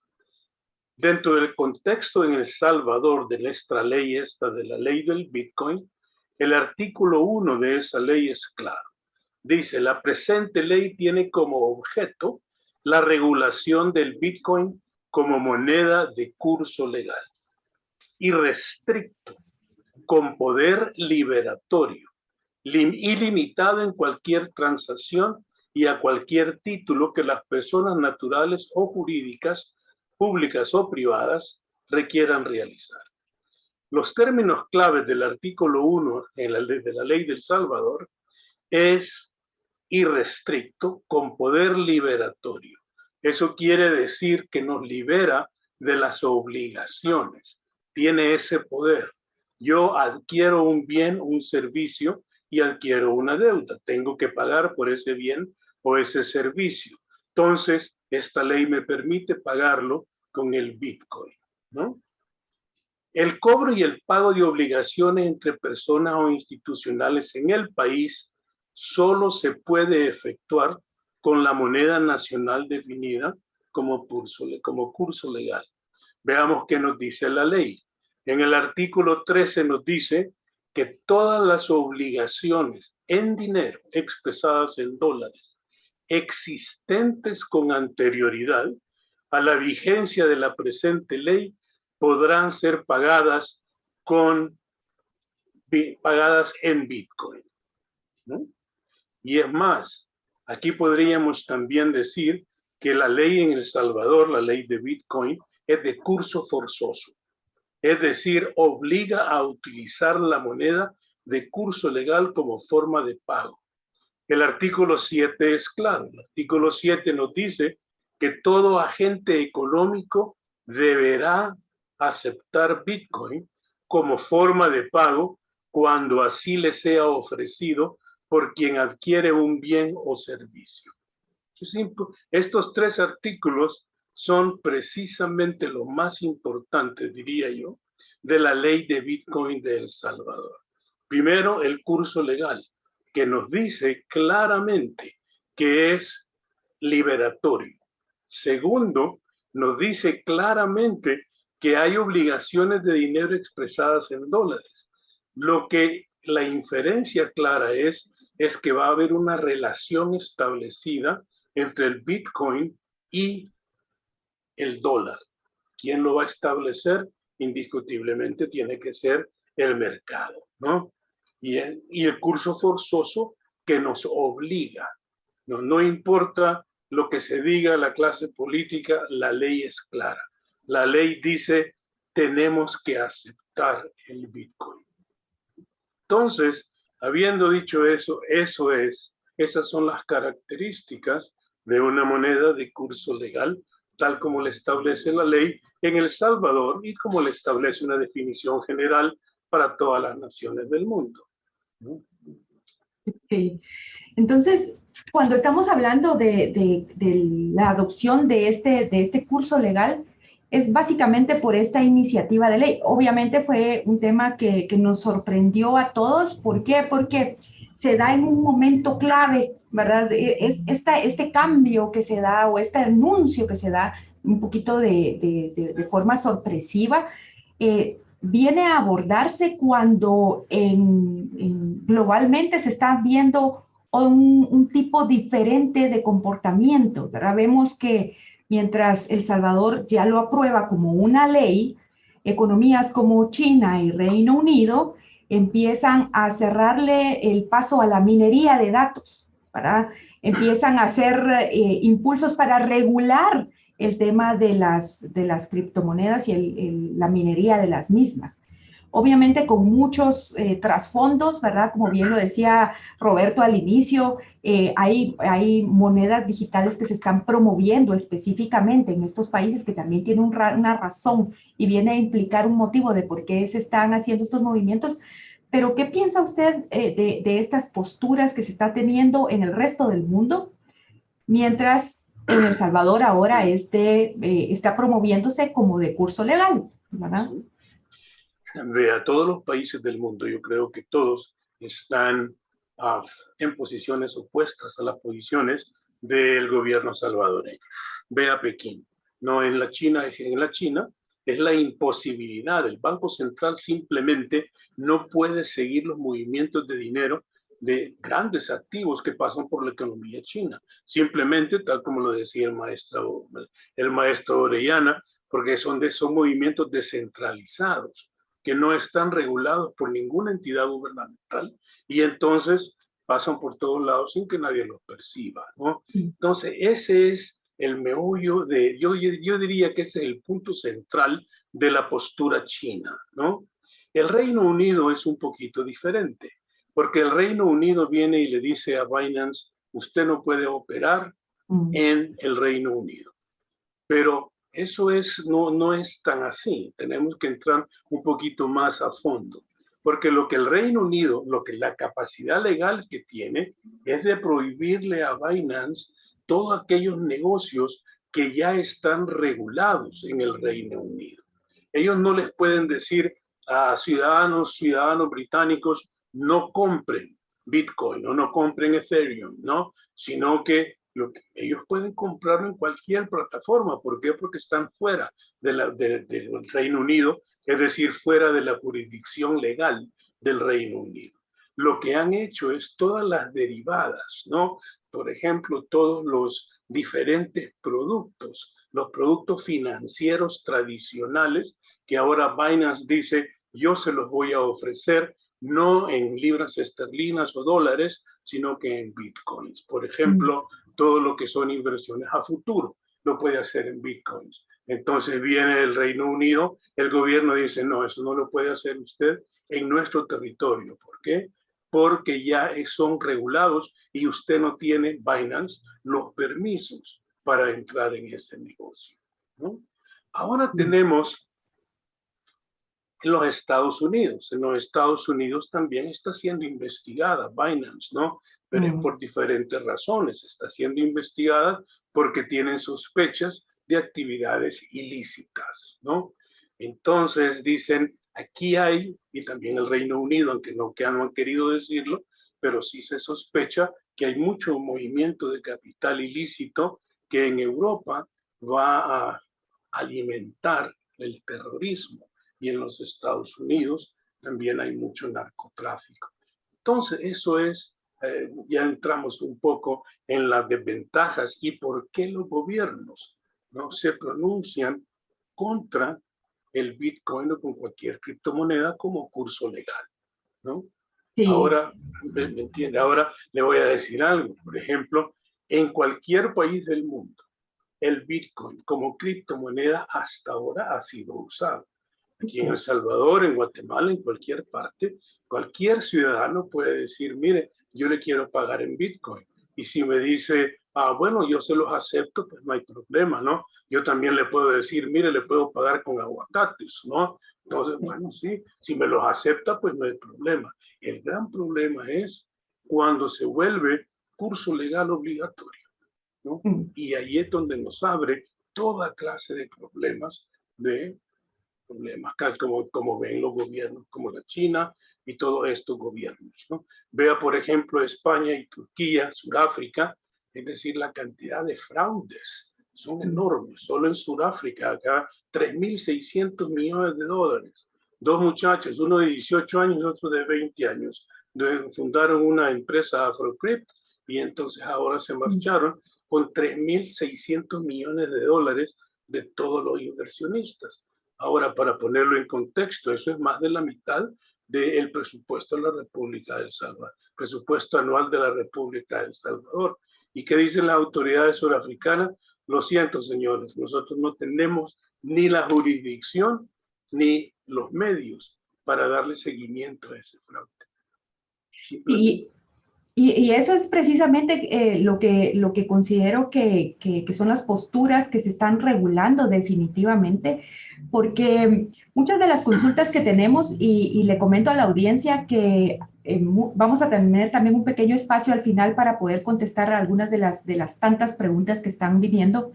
Dentro del contexto en El Salvador de nuestra ley esta, de la ley del Bitcoin, el artículo 1 de esa ley es claro. Dice, la presente ley tiene como objeto la regulación del Bitcoin como moneda de curso legal, irrestricto, con poder liberatorio, ilimitado en cualquier transacción y a cualquier título que las personas naturales o jurídicas, públicas o privadas, requieran realizar. Los términos claves del artículo 1 de la Ley del Salvador es irrestricto con poder liberatorio. Eso quiere decir que nos libera de las obligaciones. Tiene ese poder. Yo adquiero un bien, un servicio y adquiero una deuda. Tengo que pagar por ese bien o ese servicio. Entonces, esta ley me permite pagarlo con el Bitcoin, ¿no? El cobro y el pago de obligaciones entre personas o institucionales en el país solo se puede efectuar con la moneda nacional definida como curso legal. Veamos qué nos dice la ley. En el artículo 13 nos dice que todas las obligaciones en dinero expresadas en dólares existentes con anterioridad a la vigencia de la presente ley podrán ser pagadas en Bitcoin, ¿no? Y es más, aquí podríamos también decir que la ley en El Salvador, la ley de Bitcoin, es de curso forzoso. Es decir, obliga a utilizar la moneda de curso legal como forma de pago. El artículo 7 es claro. El artículo 7 nos dice que todo agente económico deberá aceptar Bitcoin como forma de pago cuando así le sea ofrecido por quien adquiere un bien o servicio. Estos 3 artículos son precisamente lo más importante, diría yo, de la ley de Bitcoin de El Salvador. Primero, el curso legal, que nos dice claramente que es liberatorio. Segundo, nos dice claramente que hay obligaciones de dinero expresadas en dólares. Lo que la inferencia clara es que va a haber una relación establecida entre el Bitcoin y el dólar. ¿Quién lo va a establecer? Indiscutiblemente tiene que ser el mercado, ¿no? Y el curso forzoso que nos obliga. No importa lo que se diga la clase política, la ley es clara. La ley dice, tenemos que aceptar el Bitcoin. Entonces, habiendo dicho eso, esas son las características de una moneda de curso legal, tal como le establece la ley en El Salvador y como le establece una definición general para todas las naciones del mundo. Sí. Entonces, cuando estamos hablando de la adopción de este curso legal, es básicamente por esta iniciativa de ley. Obviamente fue un tema que nos sorprendió a todos. ¿Por qué? Porque se da en un momento clave, ¿verdad? Este cambio que se da o este anuncio que se da un poquito de forma sorpresiva, viene a abordarse cuando globalmente se está viendo un tipo diferente de comportamiento, ¿verdad? Vemos que mientras El Salvador ya lo aprueba como una ley, economías como China y Reino Unido empiezan a cerrarle el paso a la minería de datos, ¿verdad? Empiezan a hacer impulsos para regular el tema de las criptomonedas y la minería de las mismas. Obviamente con muchos trasfondos, ¿verdad? Como bien lo decía Roberto al inicio, hay monedas digitales que se están promoviendo específicamente en estos países que también tienen una razón y viene a implicar un motivo de por qué se están haciendo estos movimientos. Pero, ¿qué piensa usted de estas posturas que se está teniendo en el resto del mundo? Mientras en El Salvador ahora está promoviéndose como de curso legal, ¿verdad? A todos los países del mundo, yo creo que todos están en posiciones opuestas a las posiciones del gobierno salvadoreño. Ve a Pekín, no en la China es la imposibilidad. El Banco Central simplemente no puede seguir los movimientos de dinero de grandes activos que pasan por la economía china. Simplemente, tal como lo decía el maestro Orellana, porque son movimientos descentralizados que no están regulados por ninguna entidad gubernamental y entonces pasan por todos lados sin que nadie los perciba, ¿no? Entonces, ese es el meollo yo diría que ese es el punto central de la postura china, ¿no? El Reino Unido es un poquito diferente, porque el Reino Unido viene y le dice a Binance, usted no puede operar en el Reino Unido. Pero eso no es tan así. Tenemos que entrar un poquito más a fondo. Porque lo que el Reino Unido, la capacidad legal que tiene, es de prohibirle a Binance todos aquellos negocios que ya están regulados en el Reino Unido. Ellos no les pueden decir a ciudadanos británicos, no compren Bitcoin o no compren Ethereum, ¿no? Sino que ellos pueden comprarlo en cualquier plataforma. ¿Por qué? Porque están fuera del Reino Unido, es decir, fuera de la jurisdicción legal del Reino Unido. Lo que han hecho es todas las derivadas, ¿no? Por ejemplo, todos los diferentes productos, los productos financieros tradicionales que ahora Binance dice, yo se los voy a ofrecer no en libras esterlinas o dólares, sino que en bitcoins. Por ejemplo, todo lo que son inversiones a futuro lo puede hacer en bitcoins. Entonces viene el Reino Unido, el gobierno dice, no, eso no lo puede hacer usted en nuestro territorio. ¿Por qué? Porque ya son regulados y usted no tiene, Binance, los permisos para entrar en ese negocio, ¿no? Ahora tenemos en los Estados Unidos. En los Estados Unidos también está siendo investigada Binance, ¿no? pero es por diferentes razones. Está siendo investigada porque tienen sospechas de actividades ilícitas, ¿no? Entonces dicen, aquí hay, y también el Reino Unido, aunque no han querido decirlo, pero sí se sospecha que hay mucho movimiento de capital ilícito que en Europa va a alimentar el terrorismo, y en los Estados Unidos también hay mucho narcotráfico. Entonces, eso es, ya entramos un poco en las desventajas y por qué los gobiernos no se pronuncian contra el Bitcoin o con cualquier criptomoneda como curso legal, ¿no? Sí. Ahora, ¿me entiende? Ahora le voy a decir algo. Por ejemplo, en cualquier país del mundo, el Bitcoin como criptomoneda hasta ahora ha sido usado. Aquí en El Salvador, en Guatemala, en cualquier parte, cualquier ciudadano puede decir, mire, yo le quiero pagar en Bitcoin. Y si me dice, bueno, yo se los acepto, pues no hay problema, ¿no? Yo también le puedo decir, mire, le puedo pagar con aguacates, ¿no? Entonces, bueno, sí, si me los acepta, pues no hay problema. El gran problema es cuando se vuelve curso legal obligatorio, ¿no? Y ahí es donde nos abre toda clase de problemas como ven los gobiernos como la China y todos estos gobiernos, ¿no? Vea, por ejemplo, España y Turquía, Sudáfrica, es decir, la cantidad de fraudes son enormes. Solo en Sudáfrica, acá, 3.600 millones de dólares. Dos muchachos, uno de 18 años y otro de 20 años, fundaron una empresa Afrocrypt y entonces ahora se marcharon con 3.600 millones de dólares de todos los inversionistas. Ahora, para ponerlo en contexto, eso es más de la mitad del presupuesto de la República de El Salvador, presupuesto anual de la República de El Salvador. ¿Y qué dicen las autoridades surafricanas? Lo siento, señores, nosotros no tenemos ni la jurisdicción ni los medios para darle seguimiento a ese fraude. Y eso es precisamente lo que considero que son las posturas que se están regulando definitivamente, porque muchas de las consultas que tenemos, y le comento a la audiencia que vamos a tener también un pequeño espacio al final para poder contestar a algunas de las tantas preguntas que están viniendo.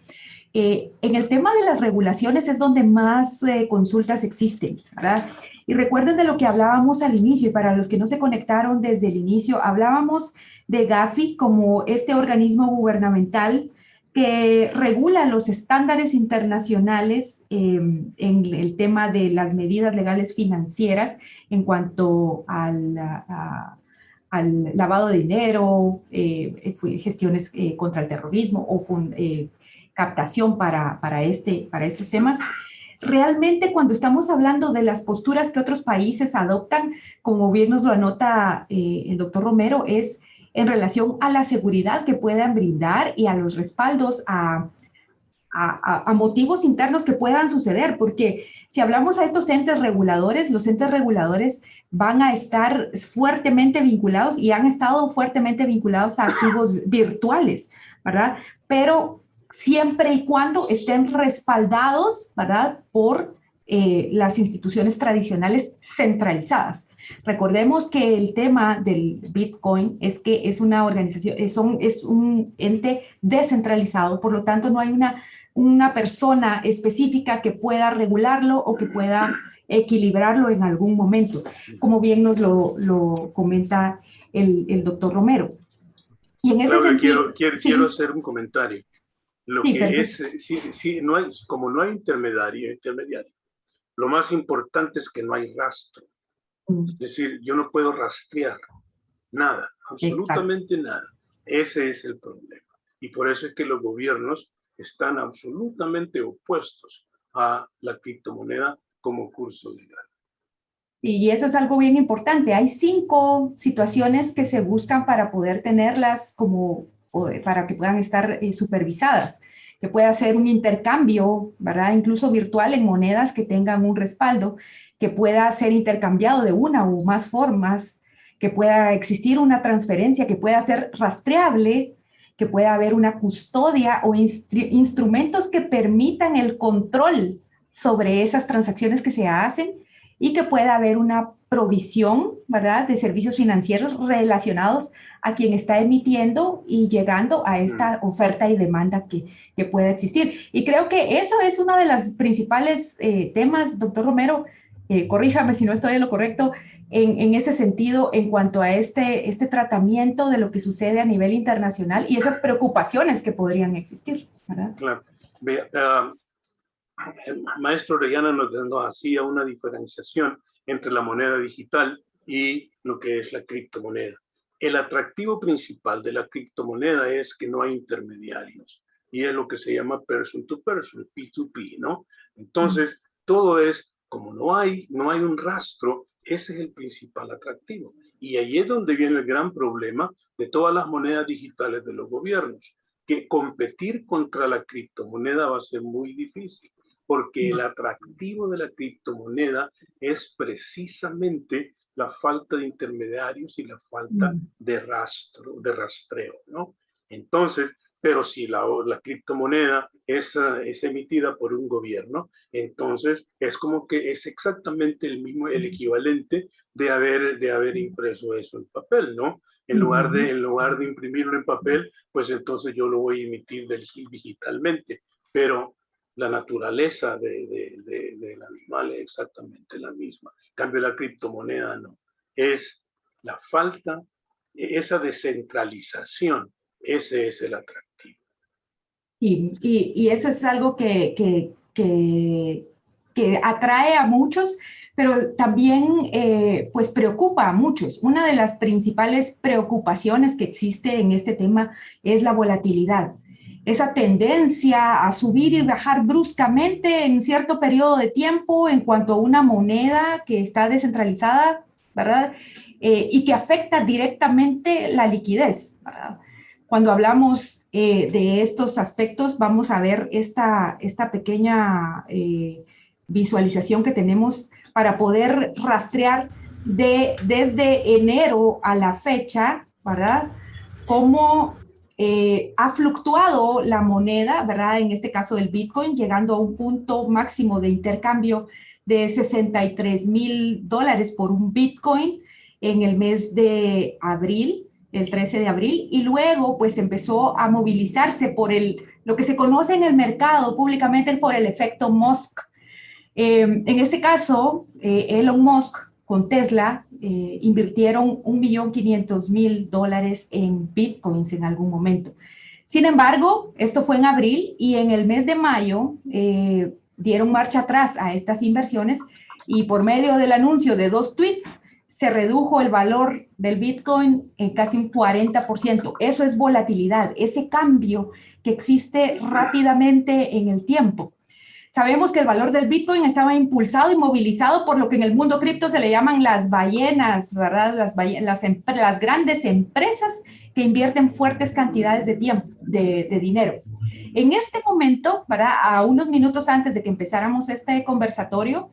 En el tema de las regulaciones es donde más consultas existen, ¿verdad? Y recuerden de lo que hablábamos al inicio, y para los que no se conectaron desde el inicio, hablábamos de Gafi como este organismo gubernamental que regula los estándares internacionales en el tema de las medidas legales financieras en cuanto al lavado de dinero, gestiones contra el terrorismo o captación para estos temas. Realmente, cuando estamos hablando de las posturas que otros países adoptan, como bien nos lo anota el doctor Romero, es en relación a la seguridad que puedan brindar y a los respaldos a motivos internos que puedan suceder, porque si hablamos a estos entes reguladores, los entes reguladores van a estar fuertemente vinculados y han estado fuertemente vinculados a activos virtuales, ¿verdad? Pero siempre y cuando estén respaldados, ¿verdad?, por las instituciones tradicionales centralizadas. Recordemos que el tema del Bitcoin es que es una organización, es un ente descentralizado, por lo tanto no hay una persona específica que pueda regularlo o que pueda equilibrarlo en algún momento, como bien nos lo comenta el doctor Romero. Y en ese sentido, quiero hacer un comentario. Lo sí, que es, no hay, como no hay intermediario, lo más importante es que no hay rastro. Es decir, yo no puedo rastrear nada, absolutamente nada. Ese es el problema. Y por eso es que los gobiernos están absolutamente opuestos a la criptomoneda como curso legal. Y eso es algo bien importante. Hay 5 situaciones que se buscan para poder tenerlas para que puedan estar supervisadas, que pueda ser un intercambio, ¿verdad?, incluso virtual en monedas que tengan un respaldo, que pueda ser intercambiado de una o más formas, que pueda existir una transferencia, que pueda ser rastreable, que pueda haber una custodia o instrumentos que permitan el control sobre esas transacciones que se hacen y que pueda haber una provisión, ¿verdad?, de servicios financieros relacionados a quien está emitiendo y llegando a esta oferta y demanda que pueda existir. Y creo que eso es uno de los principales temas, doctor Romero, corríjame si no estoy en lo correcto, en ese sentido, en cuanto a este tratamiento de lo que sucede a nivel internacional y esas preocupaciones que podrían existir, ¿verdad? Claro. El maestro Orellana nos hacía una diferenciación entre la moneda digital y lo que es la criptomoneda. El atractivo principal de la criptomoneda es que no hay intermediarios y es lo que se llama person to person, P2P, ¿no? Entonces, todo es, como no hay un rastro, ese es el principal atractivo. Y ahí es donde viene el gran problema de todas las monedas digitales de los gobiernos, que competir contra la criptomoneda va a ser muy difícil, porque el atractivo de la criptomoneda es precisamente la falta de intermediarios y la falta de rastreo, ¿no? Entonces, pero si la criptomoneda es emitida por un gobierno, entonces es como que es exactamente el equivalente de haber impreso eso en papel, ¿no? En lugar de imprimirlo en papel, pues entonces yo lo voy a emitir digitalmente, pero la naturaleza del animal es exactamente la misma. En cambio, la criptomoneda no. Es la falta, esa descentralización, ese es el atractivo. Y eso es algo que atrae a muchos, pero también pues preocupa a muchos. Una de las principales preocupaciones que existe en este tema es la volatilidad. Esa tendencia a subir y bajar bruscamente en cierto periodo de tiempo en cuanto a una moneda que está descentralizada, ¿verdad? Y que afecta directamente la liquidez, ¿verdad? Cuando hablamos de estos aspectos, vamos a ver esta pequeña visualización que tenemos para poder rastrear desde enero a la fecha, ¿verdad? Cómo ha fluctuado la moneda, ¿verdad? En este caso el Bitcoin, llegando a un punto máximo de intercambio de $63,000 por un Bitcoin en el mes de abril, el 13 de abril, y luego pues empezó a movilizarse por lo que se conoce en el mercado públicamente por el efecto Musk. En este caso, Elon Musk con Tesla invirtieron $1.500.000 en Bitcoins en algún momento. Sin embargo, esto fue en abril y en el mes de mayo dieron marcha atrás a estas inversiones y por medio del anuncio de 2 tweets se redujo el valor del Bitcoin en casi un 40%. Eso es volatilidad, ese cambio que existe rápidamente en el tiempo. Sabemos que el valor del Bitcoin estaba impulsado y movilizado por lo que en el mundo cripto se le llaman las ballenas, ¿verdad? Las grandes empresas que invierten fuertes cantidades de dinero. En este momento, ¿verdad? A unos minutos antes de que empezáramos este conversatorio,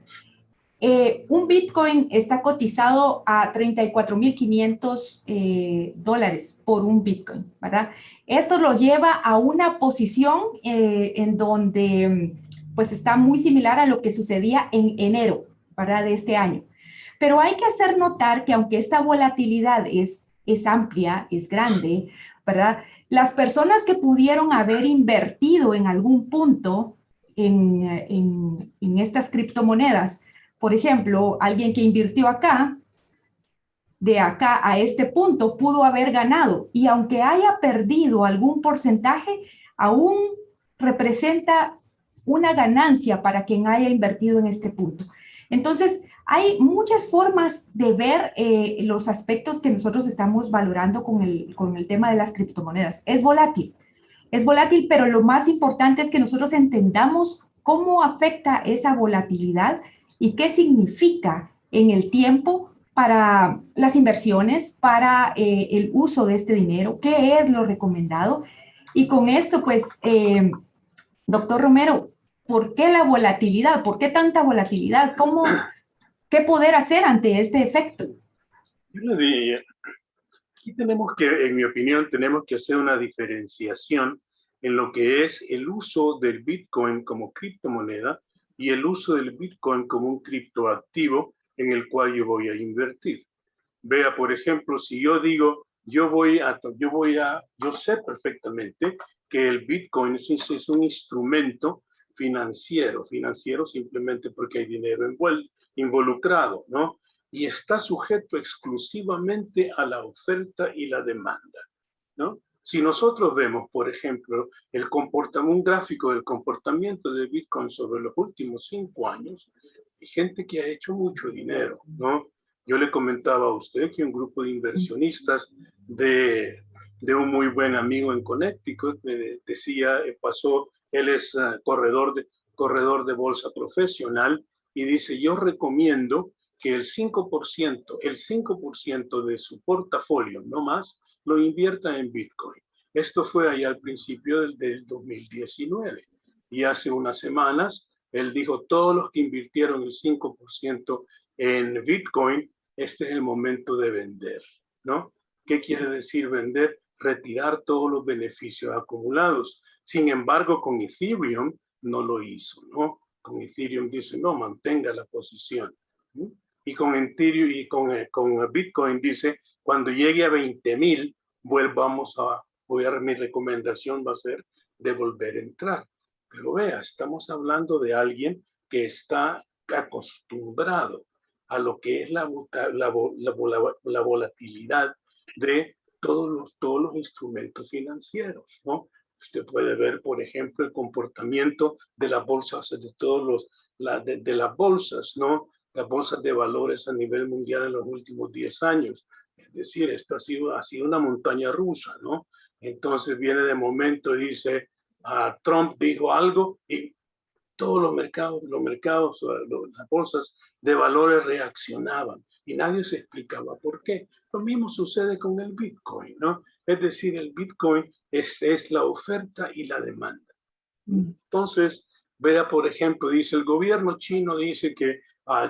un Bitcoin está cotizado a $34,500 por un Bitcoin, ¿verdad? Esto lo lleva a una posición en donde pues está muy similar a lo que sucedía en enero, ¿verdad? De este año. Pero hay que hacer notar que aunque esta volatilidad es amplia, es grande, ¿verdad? Las personas que pudieron haber invertido en algún punto en estas criptomonedas, por ejemplo, alguien que invirtió acá, de acá a este punto, pudo haber ganado. Y aunque haya perdido algún porcentaje, aún representa una ganancia para quien haya invertido en este punto. Entonces, hay muchas formas de ver los aspectos que nosotros estamos valorando con el tema de las criptomonedas. Es volátil, pero lo más importante es que nosotros entendamos cómo afecta esa volatilidad y qué significa en el tiempo para las inversiones, para el uso de este dinero, qué es lo recomendado. Y con esto, pues, doctor Romero, ¿por qué la volatilidad? ¿Por qué tanta volatilidad? ¿Qué poder hacer ante este efecto? Yo le diría, aquí tenemos que, en mi opinión, tenemos que hacer una diferenciación en lo que es el uso del Bitcoin como criptomoneda y el uso del Bitcoin como un criptoactivo en el cual yo voy a invertir. Vea, por ejemplo, si yo digo, yo sé perfectamente que el Bitcoin es un instrumento financiero simplemente porque hay dinero involucrado, ¿no? Y está sujeto exclusivamente a la oferta y la demanda, ¿no? Si nosotros vemos, por ejemplo, un gráfico del comportamiento de Bitcoin sobre los últimos 5 años, hay gente que ha hecho mucho dinero, ¿no? Yo le comentaba a usted que un grupo de inversionistas de un muy buen amigo en Connecticut me decía, él es corredor de bolsa profesional y dice, yo recomiendo que el 5% de su portafolio, no más, lo invierta en Bitcoin. Esto fue allá al principio del 2019 y hace unas semanas él dijo, todos los que invirtieron el 5% en Bitcoin, este es el momento de vender, ¿no? ¿Qué quiere decir vender? Retirar todos los beneficios acumulados. Sin embargo, con Ethereum no lo hizo, ¿no? Con Ethereum dice, no, mantenga la posición. ¿Sí? Y con Ethereum y con Bitcoin dice, cuando llegue a 20,000, mi recomendación va a ser de volver a entrar. Pero vea, estamos hablando de alguien que está acostumbrado a lo que es la volatilidad de todos los instrumentos financieros, ¿no? Usted puede ver, por ejemplo, el comportamiento de las bolsas, de las bolsas, ¿no? Las bolsas de valores a nivel mundial en los últimos 10 años. Es decir, esto ha sido una montaña rusa, ¿no? Entonces viene de momento y dice, Trump dijo algo y todos los mercados, las bolsas de valores reaccionaban y nadie se explicaba por qué. Lo mismo sucede con el Bitcoin, ¿no? Es decir, el Bitcoin es la oferta y la demanda. Entonces, vea, por ejemplo, dice el gobierno chino, dice que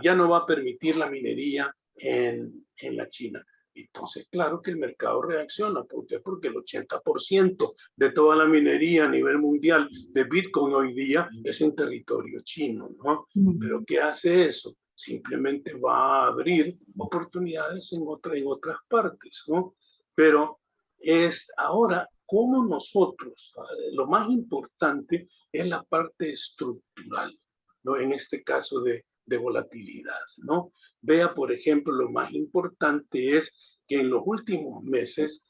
ya no va a permitir la minería en la China. Entonces, claro que el mercado reacciona. ¿Por qué? Porque el 80% de toda la minería a nivel mundial de Bitcoin hoy día es en territorio chino, ¿no? ¿Pero qué hace eso? Simplemente va a abrir oportunidades en otras partes, ¿no? Pero es ahora cómo nosotros, lo más importante es la parte estructural, ¿no? En este caso de volatilidad, ¿no? Vea, por ejemplo, lo más importante es que en los últimos meses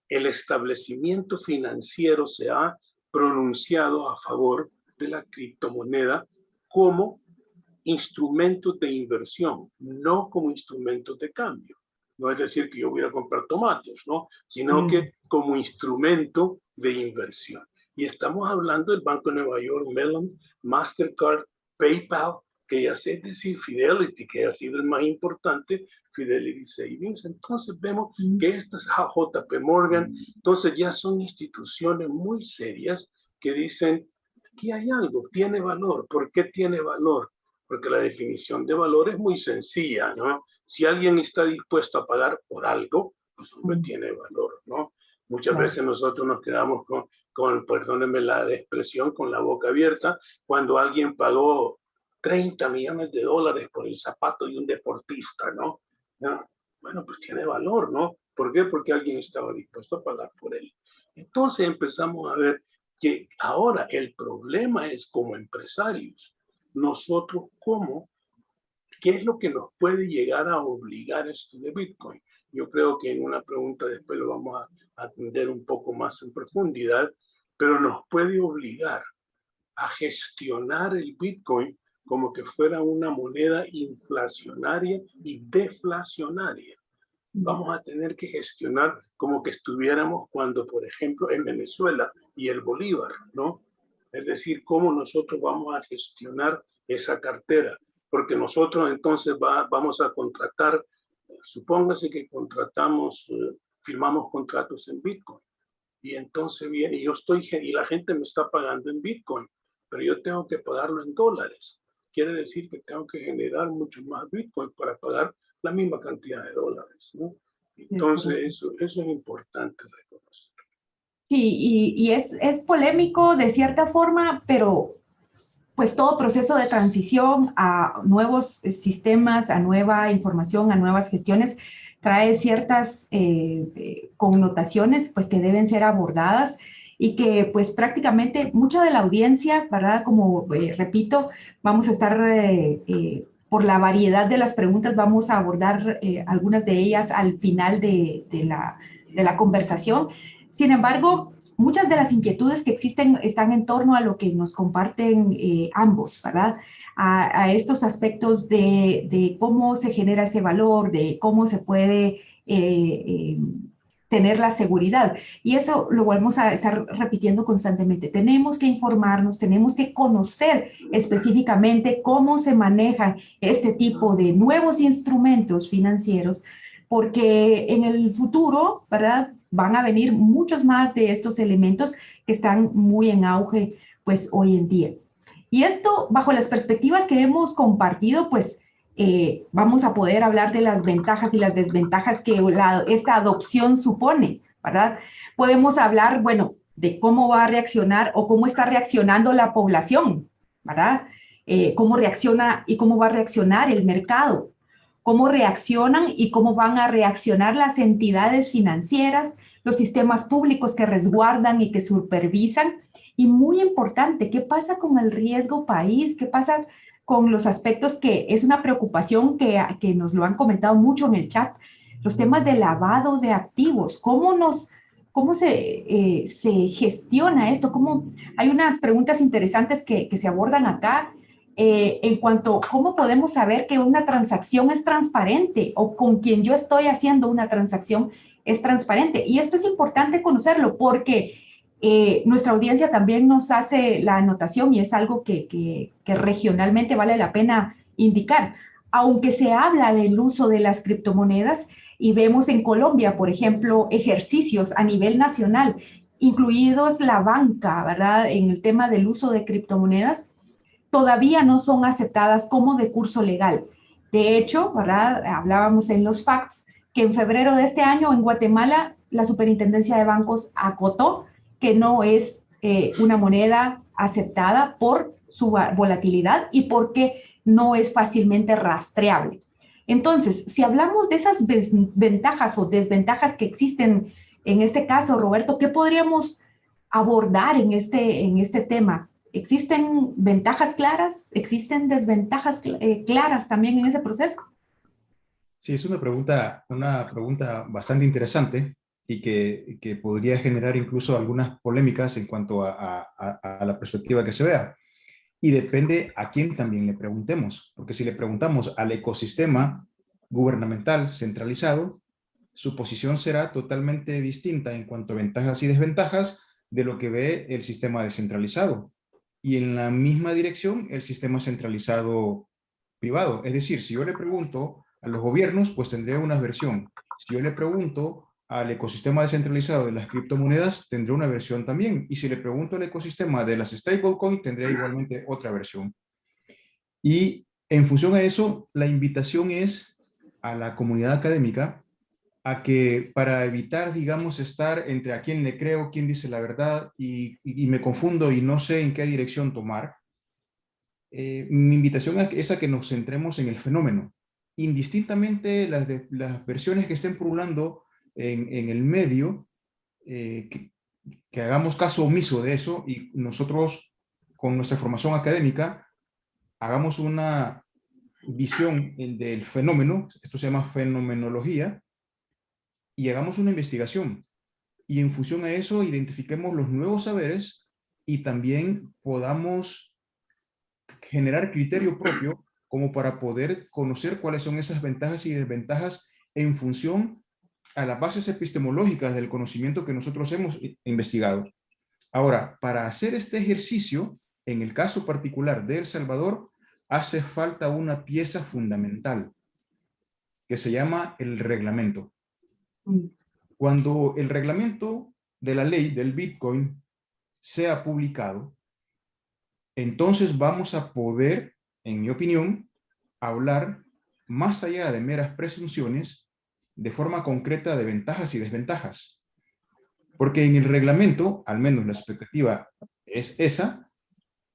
el establecimiento financiero se ha pronunciado a favor de la criptomoneda como instrumentos de inversión, no como instrumentos de cambio. No es decir que yo voy a comprar tomates, ¿no? Sino que como instrumento de inversión. Y estamos hablando del Banco de Nueva York, Mellon, Mastercard, PayPal, que ya sé decir Fidelity, que ha sido el más importante, Fidelity Savings. Entonces vemos que estas JP Morgan, entonces ya son instituciones muy serias que dicen, aquí hay algo, tiene valor. ¿Por qué tiene valor? Porque la definición de valor es muy sencilla, ¿no? Si alguien está dispuesto a pagar por algo, pues hombre, tiene valor, ¿no? Muchas veces nosotros nos quedamos perdónenme la expresión, con la boca abierta, cuando alguien pagó $30 millones por el zapato de un deportista, ¿no? Bueno, pues tiene valor, ¿no? ¿Por qué? Porque alguien estaba dispuesto a pagar por él. Entonces empezamos a ver que ahora el problema es como empresarios, nosotros ¿qué es lo que nos puede llegar a obligar esto de Bitcoin? Yo creo que en una pregunta después lo vamos a atender un poco más en profundidad, pero nos puede obligar a gestionar el Bitcoin como que fuera una moneda inflacionaria y deflacionaria. Vamos a tener que gestionar como que estuviéramos cuando, por ejemplo, en Venezuela y el Bolívar, ¿no? Es decir, cómo nosotros vamos a gestionar esa cartera, porque nosotros entonces vamos a contratar, supóngase que firmamos contratos en Bitcoin, y entonces viene, y la gente me está pagando en Bitcoin, pero yo tengo que pagarlo en dólares. Quiere decir que tengo que generar mucho más Bitcoin para pagar la misma cantidad de dólares, ¿no? Entonces, eso es importante reconocer. Sí, y es polémico de cierta forma, pero pues todo proceso de transición a nuevos sistemas, a nueva información, a nuevas gestiones, trae ciertas connotaciones pues que deben ser abordadas y que pues prácticamente mucha de la audiencia, ¿verdad? Como repito, vamos a estar por la variedad de las preguntas, vamos a abordar algunas de ellas al final de la conversación. Sin embargo, muchas de las inquietudes que existen están en torno a lo que nos comparten ambos, ¿verdad? A estos aspectos de cómo se genera ese valor, de cómo se puede tener la seguridad. Y eso lo vamos a estar repitiendo constantemente. Tenemos que informarnos, tenemos que conocer específicamente cómo se manejan este tipo de nuevos instrumentos financieros, porque en el futuro, ¿verdad?, van a venir muchos más de estos elementos que están muy en auge, pues, hoy en día. Y esto, bajo las perspectivas que hemos compartido, pues, vamos a poder hablar de las ventajas y las desventajas que esta adopción supone, ¿verdad? Podemos hablar, bueno, de cómo va a reaccionar o cómo está reaccionando la población, ¿verdad? Cómo reacciona y cómo va a reaccionar el mercado, cómo reaccionan y cómo van a reaccionar las entidades financieras, los sistemas públicos que resguardan y que supervisan. Y muy importante, ¿qué pasa con el riesgo país? ¿Qué pasa con los aspectos que es una preocupación que nos lo han comentado mucho en el chat? Los temas de lavado de activos. ¿Cómo se gestiona esto? Hay unas preguntas interesantes que se abordan acá. En cuanto a cómo podemos saber que una transacción es transparente o con quien yo estoy haciendo una transacción es transparente. Y esto es importante conocerlo porque nuestra audiencia también nos hace la anotación y es algo que regionalmente vale la pena indicar. Aunque se habla del uso de las criptomonedas y vemos en Colombia, por ejemplo, ejercicios a nivel nacional, incluidos la banca, ¿verdad?, en el tema del uso de criptomonedas, todavía no son aceptadas como de curso legal. De hecho, ¿verdad?, hablábamos en los facts que en febrero de este año en Guatemala la Superintendencia de Bancos acotó que no es una moneda aceptada por su volatilidad y porque no es fácilmente rastreable. Entonces, si hablamos de esas ventajas o desventajas que existen en este caso, Roberto, ¿qué podríamos abordar en este tema? ¿Existen ventajas claras? ¿Existen desventajas claras también en ese proceso? Sí, es una pregunta bastante interesante y que podría generar incluso algunas polémicas en cuanto a la perspectiva que se vea. Y depende a quién también le preguntemos, porque si le preguntamos al ecosistema gubernamental centralizado, su posición será totalmente distinta en cuanto a ventajas y desventajas de lo que ve el sistema descentralizado. Y en la misma dirección el sistema centralizado privado. Es decir, si yo le pregunto a los gobiernos, pues tendré una versión. Si yo le pregunto al ecosistema descentralizado de las criptomonedas, tendré una versión también. Y si le pregunto al ecosistema de las stablecoins, tendré igualmente otra versión. Y en función a eso, la invitación es a la comunidad académica a que para evitar, digamos, estar entre a quién le creo, quién dice la verdad y me confundo y no sé en qué dirección tomar, mi invitación es a que nos centremos en el fenómeno. Indistintamente las versiones que estén pululando en el medio, que hagamos caso omiso de eso y nosotros, con nuestra formación académica, hagamos una visión del fenómeno, esto se llama fenomenología, y hagamos una investigación. Y en función a eso, identifiquemos los nuevos saberes y también podamos generar criterio propio como para poder conocer cuáles son esas ventajas y desventajas en función a las bases epistemológicas del conocimiento que nosotros hemos investigado. Ahora, para hacer este ejercicio, en el caso particular de El Salvador, hace falta una pieza fundamental que se llama el reglamento. Cuando el reglamento de la ley del Bitcoin sea publicado, entonces vamos a poder, en mi opinión, hablar más allá de meras presunciones, de forma concreta de ventajas y desventajas. Porque en el reglamento, al menos la expectativa es esa,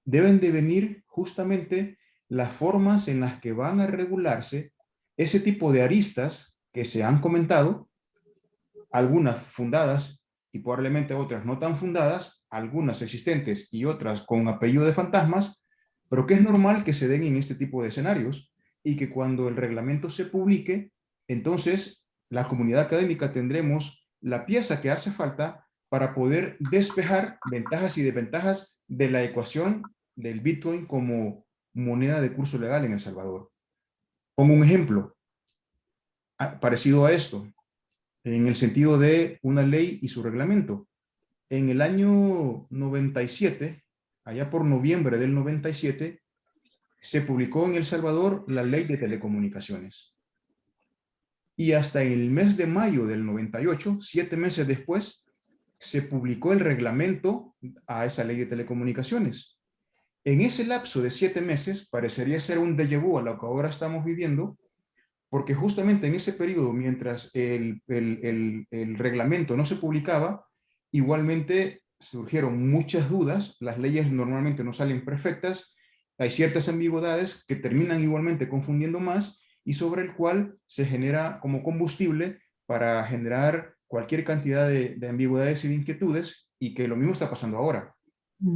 deben de venir justamente las formas en las que van a regularse ese tipo de aristas que se han comentado, algunas fundadas y probablemente otras no tan fundadas, algunas existentes y otras con apellido de fantasmas, pero que es normal que se den en este tipo de escenarios y que cuando el reglamento se publique, entonces la comunidad académica tendremos la pieza que hace falta para poder despejar ventajas y desventajas de la ecuación del Bitcoin como moneda de curso legal en El Salvador. Pongo un ejemplo parecido a esto, en el sentido de una ley y su reglamento. En el año 97, allá por noviembre del 97, se publicó en El Salvador la ley de telecomunicaciones. Y hasta el mes de mayo del 98, 7 meses después, se publicó el reglamento a esa ley de telecomunicaciones. En ese lapso de 7 meses, parecería ser un déjà vu a lo que ahora estamos viviendo, porque justamente en ese periodo, mientras el reglamento no se publicaba, igualmente surgieron muchas dudas, las leyes normalmente no salen perfectas, hay ciertas ambigüedades que terminan igualmente confundiendo más y sobre el cual se genera como combustible para generar cualquier cantidad de ambigüedades y de inquietudes, y que lo mismo está pasando ahora.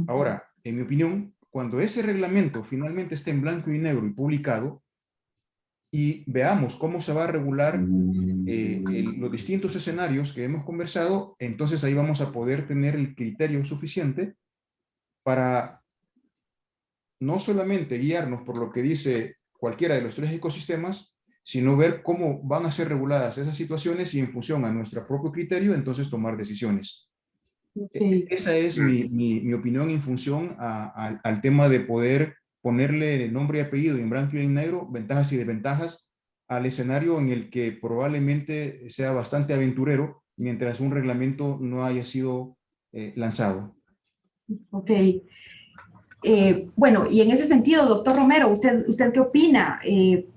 Ahora, en mi opinión, cuando ese reglamento finalmente esté en blanco y negro y publicado, y veamos cómo se va a regular los distintos escenarios que hemos conversado, entonces ahí vamos a poder tener el criterio suficiente para no solamente guiarnos por lo que dice cualquiera de los 3 ecosistemas, sino ver cómo van a ser reguladas esas situaciones y en función a nuestro propio criterio, entonces tomar decisiones. Esa es mi opinión en función al tema de poder ponerle nombre y apellido en blanco y en negro, ventajas y desventajas al escenario en el que probablemente sea bastante aventurero mientras un reglamento no haya sido lanzado. Ok. Bueno, y en ese sentido, doctor Romero, ¿usted qué opina?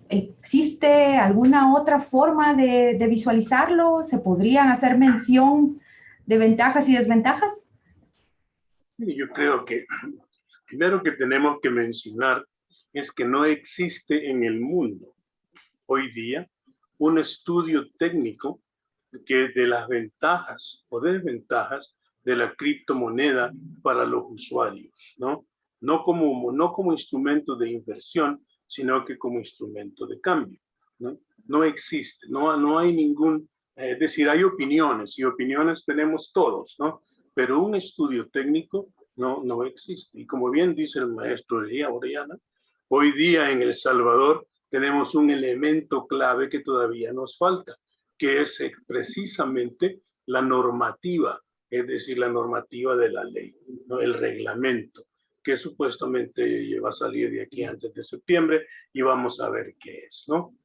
¿Existe alguna otra forma de visualizarlo? ¿Se podrían hacer mención de ventajas y desventajas? Yo creo que primero que tenemos que mencionar es que no existe en el mundo hoy día un estudio técnico que de las ventajas o desventajas de la criptomoneda para los usuarios, ¿no? No como instrumento de inversión, sino que como instrumento de cambio, ¿no? No existe, no hay ningún, es decir, hay opiniones y opiniones tenemos todos, ¿no? Pero un estudio técnico no existe. Y como bien dice el maestro Elías Orellana, hoy día en El Salvador tenemos un elemento clave que todavía nos falta, que es precisamente la normativa, es decir, la normativa de la ley, ¿no? El reglamento, que supuestamente va a salir de aquí antes de septiembre y vamos a ver qué es, ¿no?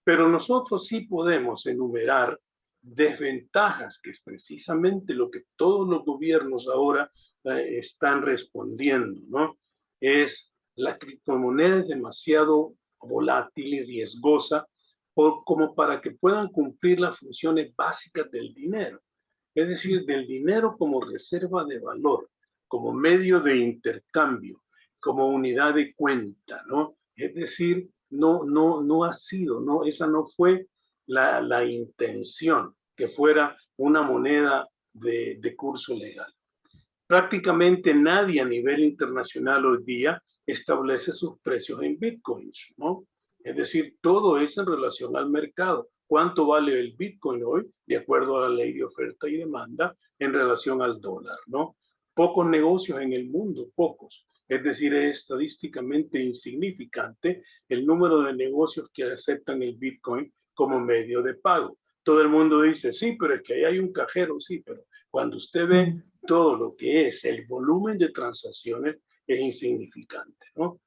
Pero nosotros sí podemos enumerar desventajas, que es precisamente lo que todos los gobiernos ahora están respondiendo, ¿no? Es la criptomoneda es demasiado volátil y riesgosa como para que puedan cumplir las funciones básicas del dinero, es decir, del dinero como reserva de valor, como medio de intercambio, como unidad de cuenta, ¿no? Es decir, no ha sido, no, esa no fue la intención, que fuera una moneda de curso legal. Prácticamente nadie a nivel internacional hoy día establece sus precios en bitcoins, ¿no? Es decir, todo es en relación al mercado. ¿Cuánto vale el bitcoin hoy? De acuerdo a la ley de oferta y demanda en relación al dólar, ¿no? Pocos negocios en el mundo, pocos. Es decir, es estadísticamente insignificante el número de negocios que aceptan el bitcoin como medio de pago. Todo el mundo dice, sí, pero es que ahí hay un cajero, sí, pero cuando usted ve todo lo que es el volumen de transacciones es insignificante, ¿no?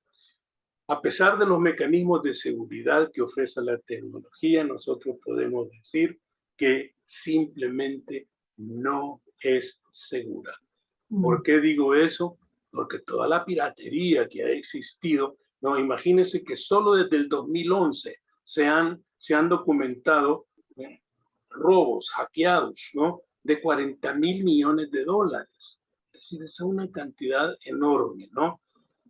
A pesar de los mecanismos de seguridad que ofrece la tecnología, nosotros podemos decir que simplemente no es segura. ¿Por qué digo eso? Porque toda la piratería que ha existido, no, imagínense que solo desde el 2011 se han documentado robos, hackeados, ¿no? De 40.000 millones de dólares. Es decir, esa es una cantidad enorme, ¿no?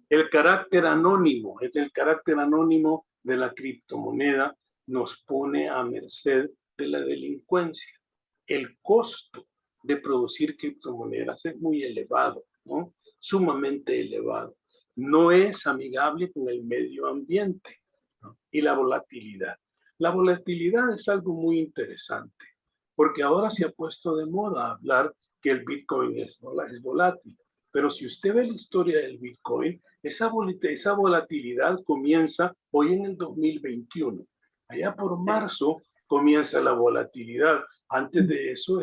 El carácter anónimo, de la criptomoneda nos pone a merced de la delincuencia. El costo de producir criptomonedas es muy elevado, ¿no? Sumamente elevado. No es amigable con el medio ambiente, ¿no? Y la volatilidad. La volatilidad es algo muy interesante, porque ahora se ha puesto de moda hablar que el Bitcoin es volátil. Pero si usted ve la historia del Bitcoin, esa volatilidad comienza hoy en el 2021. Allá por marzo comienza la volatilidad. Antes de eso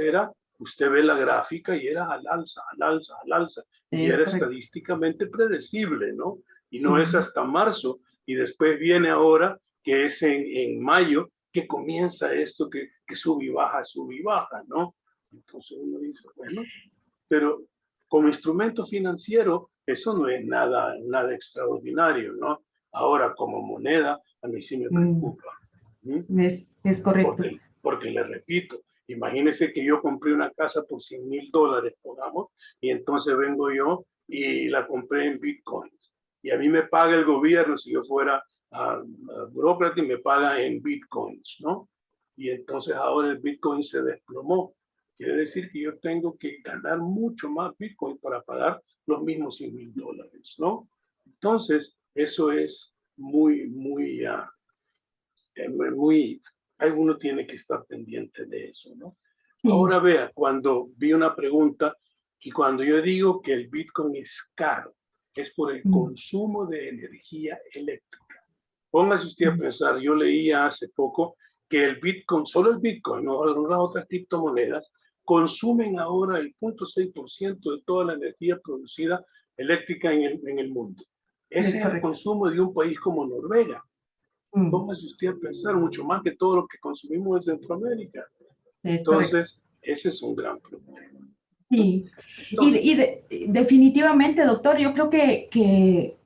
usted ve la gráfica y era al alza, al alza, al alza. Y era estadísticamente predecible, ¿no? Y no es hasta marzo. Y después viene ahora, que es en mayo, que comienza esto que sube y baja, ¿no? Entonces uno dice, bueno, pero como instrumento financiero, eso no es nada extraordinario, ¿no? Ahora, como moneda, a mí sí me preocupa. Es correcto. Porque le repito, imagínese que yo compré una casa por $100,000, pongamos, y entonces vengo yo y la compré en Bitcoins. Y a mí me paga el gobierno, si yo fuera burócrata, y me paga en Bitcoins, ¿no? Y entonces ahora el Bitcoin se desplomó. Quiere decir que yo tengo que ganar mucho más Bitcoin para pagar los mismos $100,000, ¿no? Entonces, eso es muy, uno tiene que estar pendiente de eso, ¿no? Sí. Ahora vea, cuando vi una pregunta, y cuando yo digo que el Bitcoin es caro, es por el consumo de energía eléctrica. Póngase usted a pensar, yo leía hace poco que el Bitcoin, solo el Bitcoin, no algunas otras criptomonedas, consumen ahora el 0.6% de toda la energía producida eléctrica en el mundo. Ese es el consumo de un país como Noruega. Póngase usted a pensar, mucho más que todo lo que consumimos en Centroamérica. Entonces, ese es un gran problema. Sí, definitivamente, doctor, yo creo que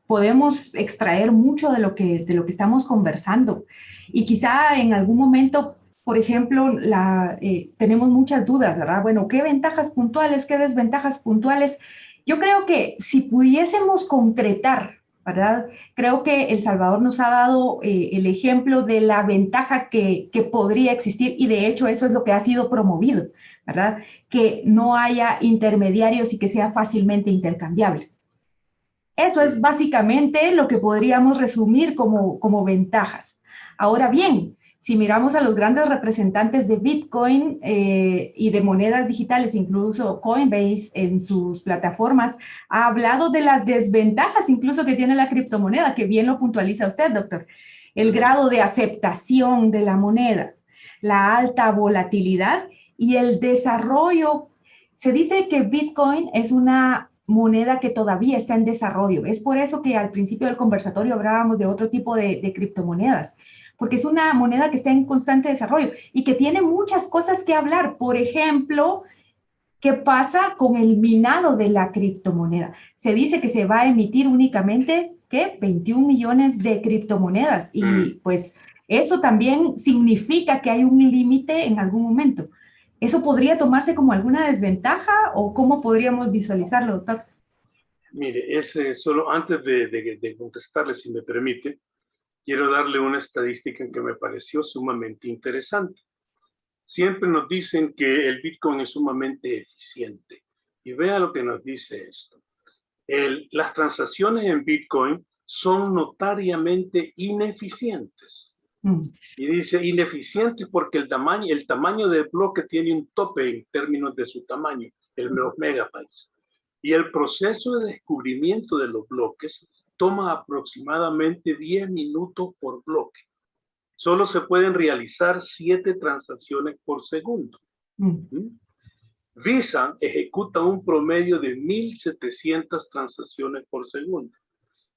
podemos extraer mucho de lo que estamos conversando. Y quizá en algún momento, por ejemplo, tenemos muchas dudas, ¿verdad? Bueno, ¿qué ventajas puntuales, qué desventajas puntuales? Yo creo que si pudiésemos concretar, ¿verdad? Creo que El Salvador nos ha dado el ejemplo de la ventaja que podría existir, y de hecho eso es lo que ha sido promovido, ¿verdad? Que no haya intermediarios y que sea fácilmente intercambiable. Eso es básicamente lo que podríamos resumir como ventajas. Ahora bien, si miramos a los grandes representantes de Bitcoin y de monedas digitales, incluso Coinbase en sus plataformas, ha hablado de las desventajas incluso que tiene la criptomoneda, que bien lo puntualiza usted, doctor. El grado de aceptación de la moneda, la alta volatilidad y el desarrollo. Se dice que Bitcoin es una moneda que todavía está en desarrollo. Es por eso que al principio del conversatorio hablábamos de otro tipo de criptomonedas, porque es una moneda que está en constante desarrollo y que tiene muchas cosas que hablar. Por ejemplo, ¿qué pasa con el minado de la criptomoneda? Se dice que se va a emitir únicamente, ¿qué? 21 millones de criptomonedas, y pues eso también significa que hay un límite en algún momento. ¿Eso podría tomarse como alguna desventaja o cómo podríamos visualizarlo, doctor? Mire, solo antes de contestarle, si me permite, quiero darle una estadística que me pareció sumamente interesante. Siempre nos dicen que el Bitcoin es sumamente eficiente. Y vea lo que nos dice esto. Las transacciones en Bitcoin son notariamente ineficientes. Y dice ineficiente porque el tamaño del bloque tiene un tope en términos de su tamaño, los megabytes. Y el proceso de descubrimiento de los bloques toma aproximadamente 10 minutos por bloque. Solo se pueden realizar 7 transacciones por segundo. Visa ejecuta un promedio de 1.700 transacciones por segundo.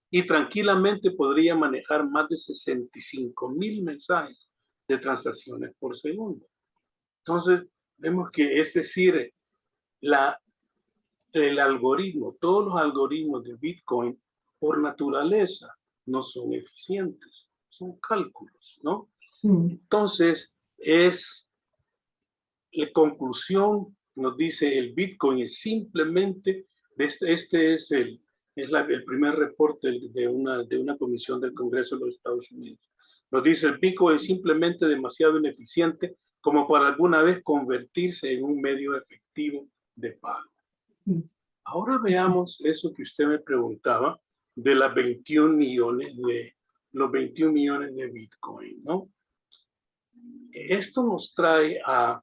Y tranquilamente podría manejar más de 65,000 mensajes de transacciones por segundo. Entonces, vemos que es decir, el algoritmo, todos los algoritmos de Bitcoin, por naturaleza, no son eficientes, son cálculos, ¿no? Entonces, la conclusión nos dice el Bitcoin es simplemente, este es es el primer reporte de una comisión del Congreso de los Estados Unidos. Nos dice, el Bitcoin es simplemente demasiado ineficiente como para alguna vez convertirse en un medio efectivo de pago. Ahora veamos eso que usted me preguntaba de los 21 millones de Bitcoin, ¿no? Esto nos trae a...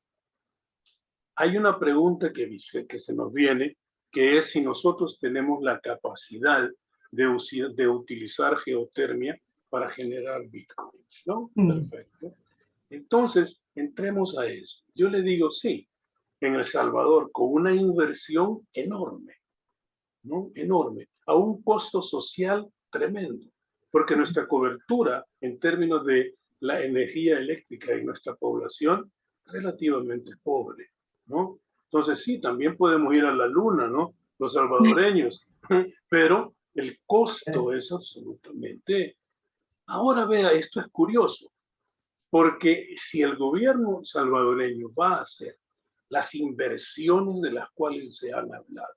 Hay una pregunta que se nos viene, que es si nosotros tenemos la capacidad de utilizar geotermia para generar bitcoins, ¿no? Perfecto. Entonces, entremos a eso. Yo le digo, sí, en El Salvador, con una inversión enorme, ¿no? Enorme, a un costo social tremendo, porque nuestra cobertura en términos de la energía eléctrica en nuestra población es relativamente pobre, ¿no? Entonces, sí, también podemos ir a la luna, ¿no? Los salvadoreños, pero el costo es absolutamente... Ahora vea, esto es curioso, porque si el gobierno salvadoreño va a hacer las inversiones de las cuales se han hablado,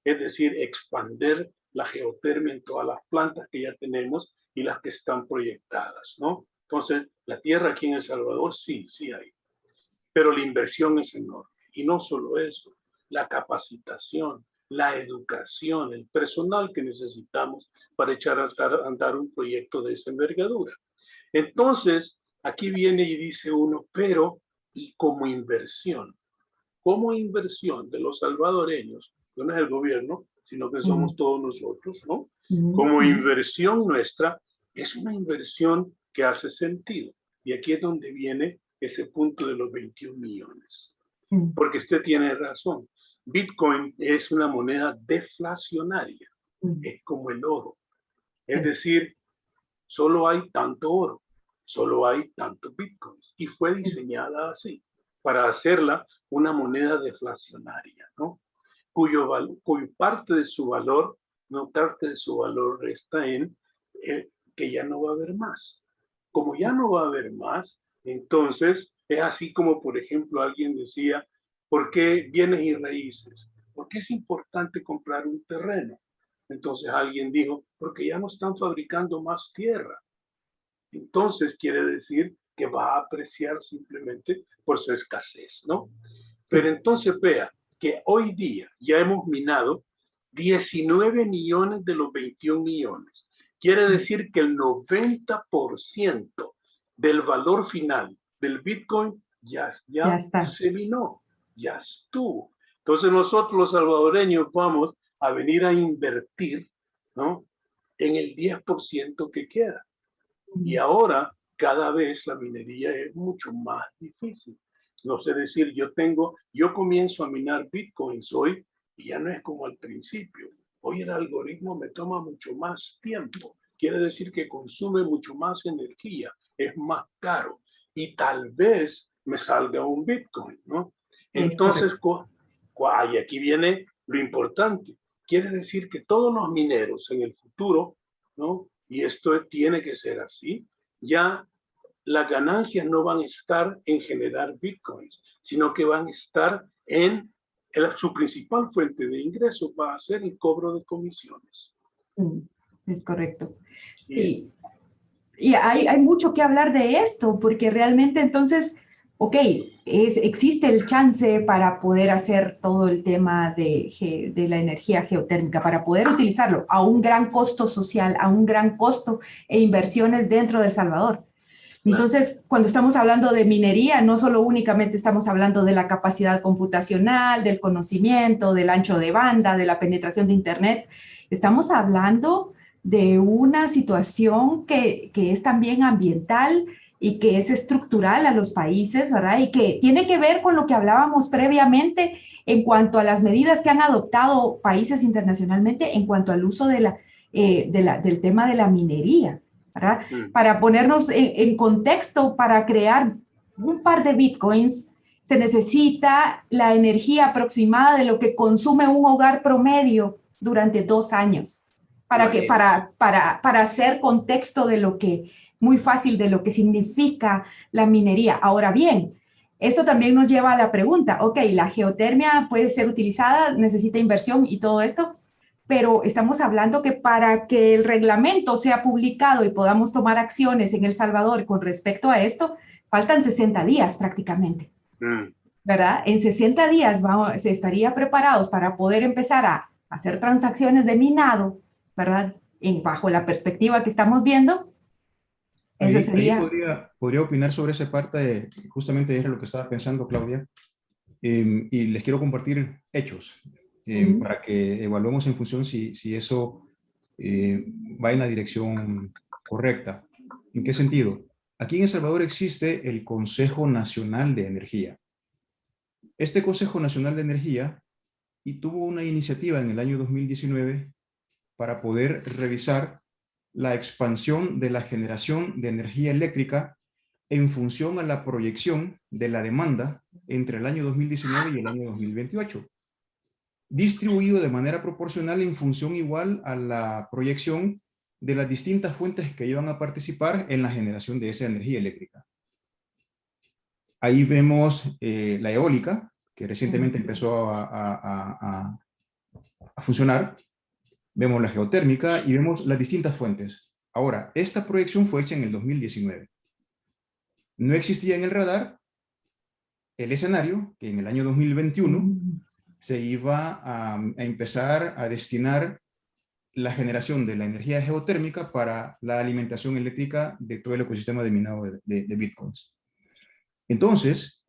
es decir, expandir la geotermia en todas las plantas que ya tenemos y las que están proyectadas, ¿no? Entonces, la tierra aquí en El Salvador sí hay, pero la inversión es enorme. Y no solo eso, la capacitación, la educación, el personal que necesitamos para echar a andar un proyecto de esa envergadura. Entonces, aquí viene y dice uno, pero, ¿y como inversión? Como inversión de los salvadoreños, no es el gobierno, sino que somos todos nosotros, ¿no? Como inversión nuestra, es una inversión que hace sentido. Y aquí es donde viene ese punto de los 21 millones. Porque usted tiene razón. Bitcoin es una moneda deflacionaria. Es como el oro. Es decir, solo hay tanto oro, solo hay tantos bitcoins. Y fue diseñada así, para hacerla una moneda deflacionaria, ¿no? Cuyo parte de su valor, está en que ya no va a haber más. Como ya no va a haber más, entonces es así como, por ejemplo, alguien decía, ¿por qué bienes y raíces? ¿Por qué es importante comprar un terreno? Entonces alguien dijo, porque ya no están fabricando más tierra. Entonces quiere decir que va a apreciar simplemente por su escasez, ¿no? Pero entonces vea que hoy día ya hemos minado 19 millones de los 21 millones. Quiere decir que el 90% del valor final del Bitcoin ya se minó, ya estuvo. Entonces nosotros los salvadoreños vamos a venir a invertir, ¿no?, en el 10% que queda. Y ahora cada vez la minería es mucho más difícil. No sé decir, yo comienzo a minar bitcoins hoy y ya no es como al principio. Hoy el algoritmo me toma mucho más tiempo. Quiere decir que consume mucho más energía, es más caro y tal vez me salga un bitcoin, ¿no? Entonces, y aquí viene lo importante. Quiere decir que todos los mineros en el futuro, ¿no?, y esto tiene que ser así, ya las ganancias no van a estar en generar bitcoins, sino que van a estar en su principal fuente de ingreso va a ser el cobro de comisiones. Es correcto. Sí. Y hay mucho que hablar de esto, porque realmente entonces, ok, existe el chance para poder hacer todo el tema de la energía geotérmica, para poder utilizarlo a un gran costo social, a un gran costo e inversiones dentro de El Salvador. Entonces, cuando estamos hablando de minería, no solo únicamente estamos hablando de la capacidad computacional, del conocimiento, del ancho de banda, de la penetración de Internet, estamos hablando de una situación que es también ambiental y que es estructural a los países, ¿verdad? Y que tiene que ver con lo que hablábamos previamente en cuanto a las medidas que han adoptado países internacionalmente en cuanto al uso del tema de la minería, ¿verdad? Para ponernos en contexto, para crear un par de bitcoins, se necesita la energía aproximada de lo que consume un hogar promedio durante 2 años. Para hacer contexto de lo que, muy fácil, de lo que significa la minería. Ahora bien, esto también nos lleva a la pregunta, ok, la geotermia puede ser utilizada, necesita inversión y todo esto, pero estamos hablando que para que el reglamento sea publicado y podamos tomar acciones en El Salvador con respecto a esto, faltan 60 días prácticamente, ¿verdad? En 60 días se estaría preparados para poder empezar a hacer transacciones de minado, ¿verdad? Bajo la perspectiva que estamos viendo. Eso sería... Ahí podría opinar sobre esa parte, justamente era lo que estaba pensando, Claudia, y les quiero compartir hechos para que evaluemos en función si eso va en la dirección correcta. ¿En qué sentido? Aquí en El Salvador existe el Consejo Nacional de Energía. Este Consejo Nacional de Energía tuvo una iniciativa en el año 2019 para poder revisar la expansión de la generación de energía eléctrica en función a la proyección de la demanda entre el año 2019 y el año 2028, distribuido de manera proporcional en función igual a la proyección de las distintas fuentes que iban a participar en la generación de esa energía eléctrica. Ahí vemos la eólica, que recientemente empezó a funcionar. Vemos la geotérmica y vemos las distintas fuentes. Ahora, esta proyección fue hecha en el 2019. No existía en el radar el escenario que en el año 2021 se iba a empezar a destinar la generación de la energía geotérmica para la alimentación eléctrica de todo el ecosistema de minado de bitcoins. Entonces,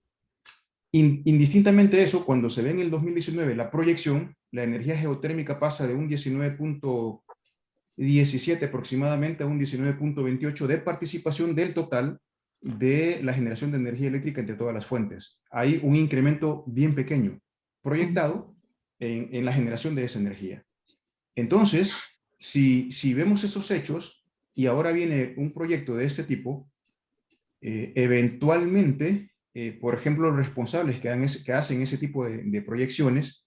indistintamente de eso, cuando se ve en el 2019 la proyección, la energía geotérmica pasa de un 19.17 aproximadamente a un 19.28 de participación del total de la generación de energía eléctrica entre todas las fuentes. Hay un incremento bien pequeño proyectado en la generación de esa energía. Entonces, si vemos esos hechos y ahora viene un proyecto de este tipo, eventualmente, por ejemplo, los responsables que hacen ese tipo de proyecciones,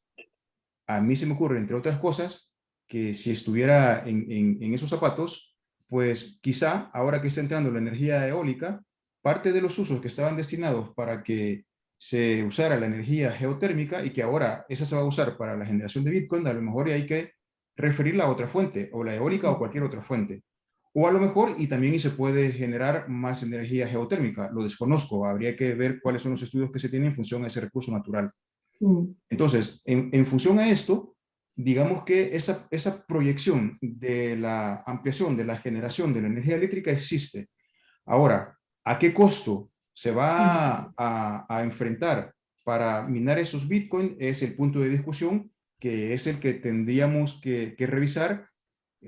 a mí se me ocurre, entre otras cosas, que si estuviera en esos zapatos, pues quizá ahora que está entrando la energía eólica, parte de los usos que estaban destinados para que se usara la energía geotérmica y que ahora esa se va a usar para la generación de Bitcoin, a lo mejor hay que referirla a otra fuente, o la eólica o cualquier otra fuente. O a lo mejor, y también se puede generar más energía geotérmica, lo desconozco, habría que ver cuáles son los estudios que se tienen en función a ese recurso natural. Entonces, en función a esto, digamos que esa proyección de la ampliación de la generación de la energía eléctrica existe. Ahora, ¿a qué costo se va a enfrentar para minar esos Bitcoin? Es el punto de discusión, que es el que tendríamos que revisar,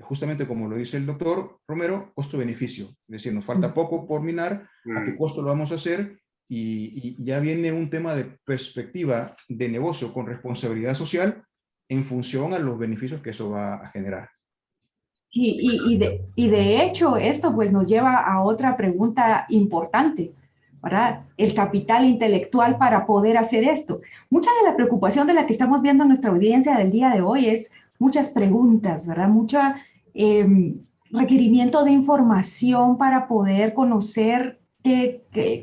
justamente como lo dice el doctor Romero, costo-beneficio. Es decir, nos falta poco por minar, ¿a qué costo lo vamos a hacer? Y ya viene un tema de perspectiva de negocio con responsabilidad social en función a los beneficios que eso va a generar. Y de hecho, esto pues nos lleva a otra pregunta importante, ¿verdad? El capital intelectual para poder hacer esto. Mucha de la preocupación de la que estamos viendo en nuestra audiencia del día de hoy es muchas preguntas, ¿verdad? Mucho requerimiento de información para poder conocer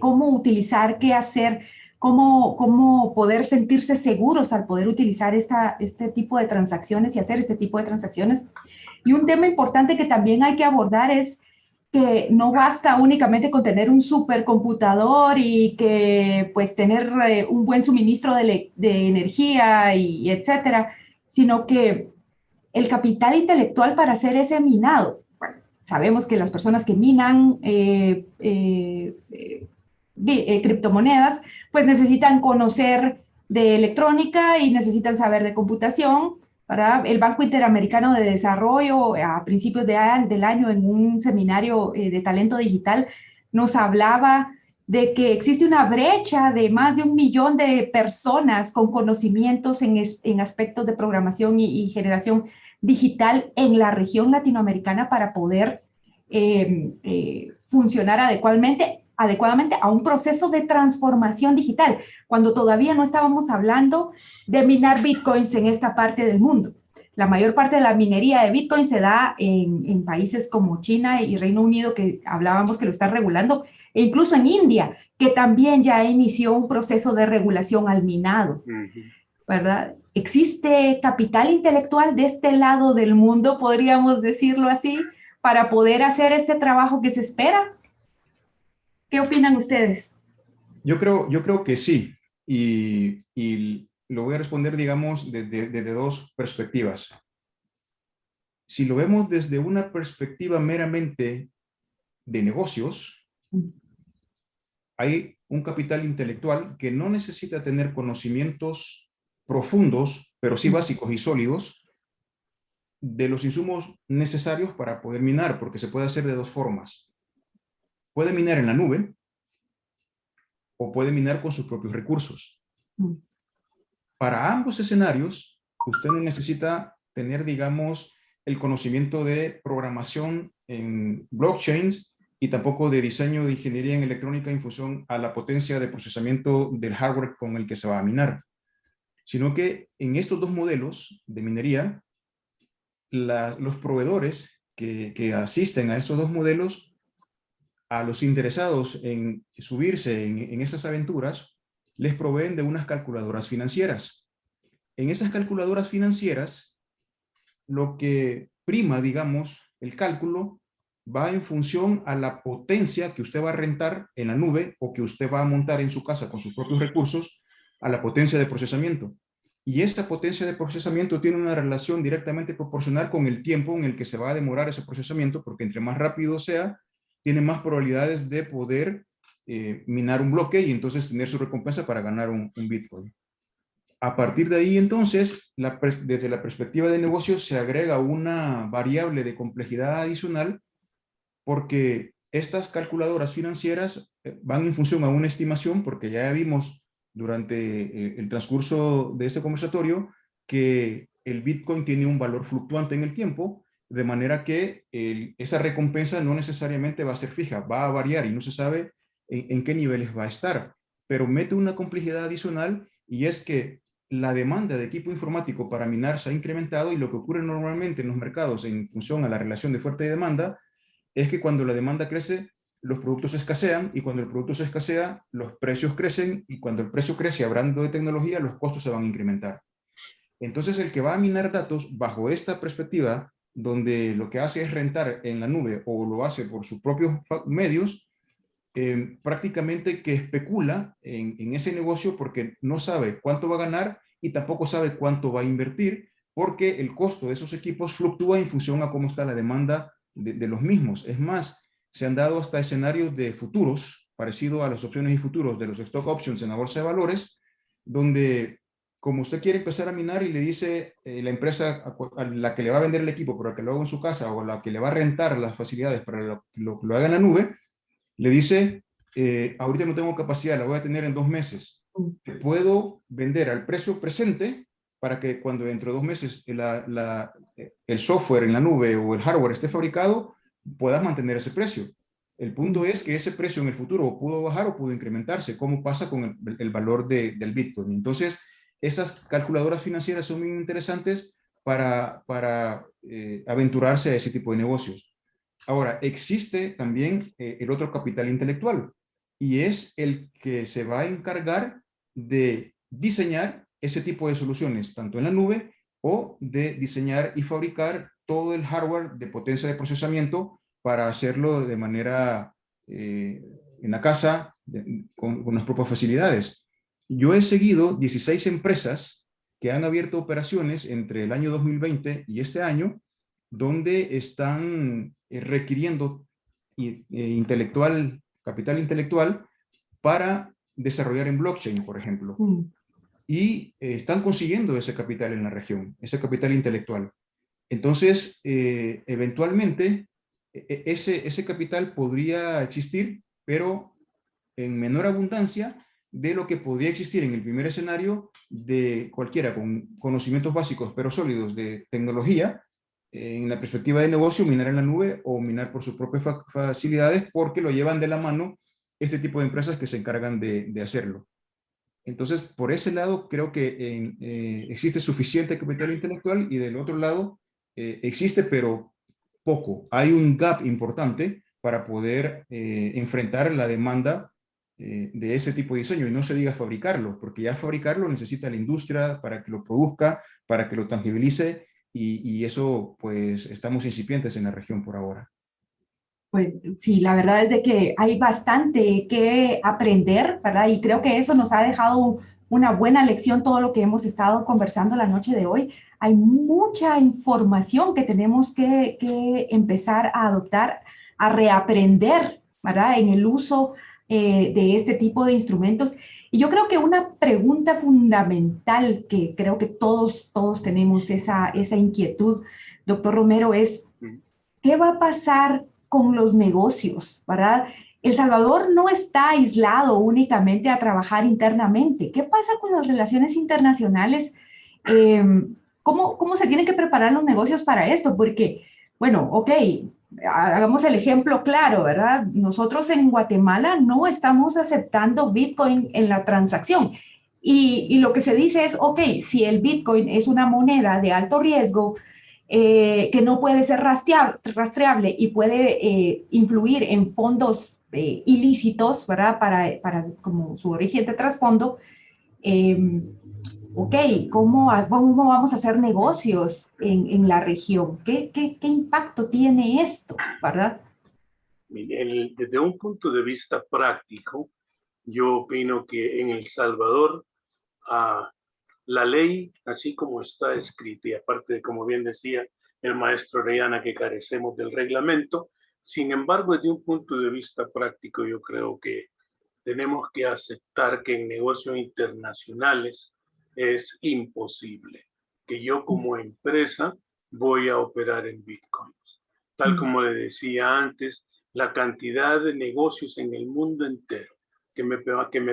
cómo utilizar, qué hacer, cómo poder sentirse seguros al poder utilizar este tipo de transacciones y hacer este tipo de transacciones. Y un tema importante que también hay que abordar es que no basta únicamente con tener un supercomputador y que pues tener un buen suministro de energía y etcétera, sino que el capital intelectual para hacer ese minado. Bueno, sabemos que las personas que minan criptomonedas pues necesitan conocer de electrónica y necesitan saber de computación. ¿Verdad? El Banco Interamericano de Desarrollo a principios del año en un seminario de talento digital nos hablaba de que existe una brecha de más de 1 millón de personas con conocimientos en aspectos de programación y generación digital en la región latinoamericana para poder funcionar adecuadamente a un proceso de transformación digital, cuando todavía no estábamos hablando de minar bitcoins en esta parte del mundo. La mayor parte de la minería de bitcoin se da en países como China y Reino Unido, que hablábamos que lo están regulando, e incluso en India, que también ya inició un proceso de regulación al minado. ¿verdad? ¿Existe capital intelectual de este lado del mundo, podríamos decirlo así, para poder hacer este trabajo que se espera? ¿Qué opinan ustedes? Yo creo que sí, y lo voy a responder, digamos, desde dos perspectivas. Si lo vemos desde una perspectiva meramente de negocios, hay un capital intelectual que no necesita tener conocimientos profundos, pero sí básicos y sólidos, de los insumos necesarios para poder minar, porque se puede hacer de dos formas. Puede minar en la nube o puede minar con sus propios recursos. Para ambos escenarios, usted no necesita tener, digamos, el conocimiento de programación en blockchains y tampoco de diseño de ingeniería en electrónica en función a la potencia de procesamiento del hardware con el que se va a minar, sino que en estos dos modelos de minería, los proveedores que asisten a estos dos modelos, a los interesados en subirse en esas aventuras, les proveen de unas calculadoras financieras. En esas calculadoras financieras, lo que prima, digamos, el cálculo va en función a la potencia que usted va a rentar en la nube o que usted va a montar en su casa con sus propios recursos, a la potencia de procesamiento. Y esa potencia de procesamiento tiene una relación directamente proporcional con el tiempo en el que se va a demorar ese procesamiento, porque entre más rápido sea, tiene más probabilidades de poder minar un bloque y entonces tener su recompensa para ganar un Bitcoin. A partir de ahí, entonces, desde la perspectiva de negocio, se agrega una variable de complejidad adicional porque estas calculadoras financieras van en función a una estimación, porque ya vimos durante el transcurso de este conversatorio que el Bitcoin tiene un valor fluctuante en el tiempo, de manera que esa recompensa no necesariamente va a ser fija, va a variar y no se sabe en qué niveles va a estar, pero mete una complejidad adicional y es que la demanda de equipo informático para minar se ha incrementado y lo que ocurre normalmente en los mercados en función a la relación de oferta y demanda es que cuando la demanda crece, los productos escasean y cuando el producto se escasea, los precios crecen y cuando el precio crece, hablando de tecnología, los costos se van a incrementar. Entonces, el que va a minar datos bajo esta perspectiva, donde lo que hace es rentar en la nube o lo hace por sus propios medios, prácticamente que especula en ese negocio porque no sabe cuánto va a ganar y tampoco sabe cuánto va a invertir porque el costo de esos equipos fluctúa en función a cómo está la demanda de los mismos. Es más, se han dado hasta escenarios de futuros, parecido a las opciones y futuros de los stock options en la bolsa de valores, donde como usted quiere empezar a minar y le dice la empresa a la que le va a vender el equipo para que lo haga en su casa o a la que le va a rentar las facilidades para que lo haga en la nube, le dice, ahorita no tengo capacidad, la voy a tener en 2 meses. Te puedo vender al precio presente para que cuando dentro de 2 meses el software en la nube o el hardware esté fabricado, puedas mantener ese precio. El punto es que ese precio en el futuro pudo bajar o pudo incrementarse, como pasa con el valor del Bitcoin. Entonces, esas calculadoras financieras son muy interesantes para aventurarse a ese tipo de negocios. Ahora, existe también el otro capital intelectual y es el que se va a encargar de diseñar ese tipo de soluciones, tanto en la nube o de diseñar y fabricar todo el hardware de potencia de procesamiento para hacerlo de manera en la casa con las propias facilidades. Yo he seguido 16 empresas que han abierto operaciones entre el año 2020 y este año, donde están requiriendo capital intelectual para desarrollar en blockchain, por ejemplo. Y están consiguiendo ese capital en la región, ese capital intelectual. Entonces, eventualmente, ese capital podría existir, pero en menor abundancia de lo que podría existir en el primer escenario de cualquiera con conocimientos básicos pero sólidos de tecnología, en la perspectiva de negocio, minar en la nube o minar por sus propias facilidades, porque lo llevan de la mano este tipo de empresas que se encargan de hacerlo. Entonces, por ese lado, creo que existe suficiente capital intelectual y del otro lado, existe, pero poco. Hay un gap importante para poder enfrentar la demanda de ese tipo de diseño, y no se diga fabricarlo, porque ya fabricarlo necesita la industria para que lo produzca, para que lo tangibilice, y eso pues estamos incipientes en la región por ahora. Pues sí, la verdad es de que hay bastante que aprender, ¿verdad? Y creo que eso nos ha dejado una buena lección todo lo que hemos estado conversando la noche de hoy. Hay mucha información que tenemos que empezar a adoptar, a reaprender, ¿verdad? En el uso de este tipo de instrumentos. Y yo creo que una pregunta fundamental que creo que todos tenemos esa inquietud, doctor Romero, es ¿qué va a pasar con los negocios, verdad? El Salvador no está aislado únicamente a trabajar internamente. ¿Qué pasa con las relaciones internacionales? Eh, ¿Cómo se tienen que preparar los negocios para esto? Porque, bueno, ok, hagamos el ejemplo claro, ¿verdad? Nosotros en Guatemala no estamos aceptando Bitcoin en la transacción. Y lo que se dice es, ok, si el Bitcoin es una moneda de alto riesgo, que no puede ser rastreable y puede influir en fondos ilícitos, ¿verdad? Para como su origen de trasfondo. Ok, ¿cómo vamos a hacer negocios en la región? ¿Qué impacto tiene esto, verdad? Desde un punto de vista práctico, yo opino que en El Salvador la ley, así como está escrita, y aparte de, como bien decía el maestro Orellana, que carecemos del reglamento, sin embargo, desde un punto de vista práctico, yo creo que tenemos que aceptar que en negocios internacionales es imposible que yo como empresa voy a operar en bitcoins. Tal como le decía antes, la cantidad de negocios en el mundo entero que me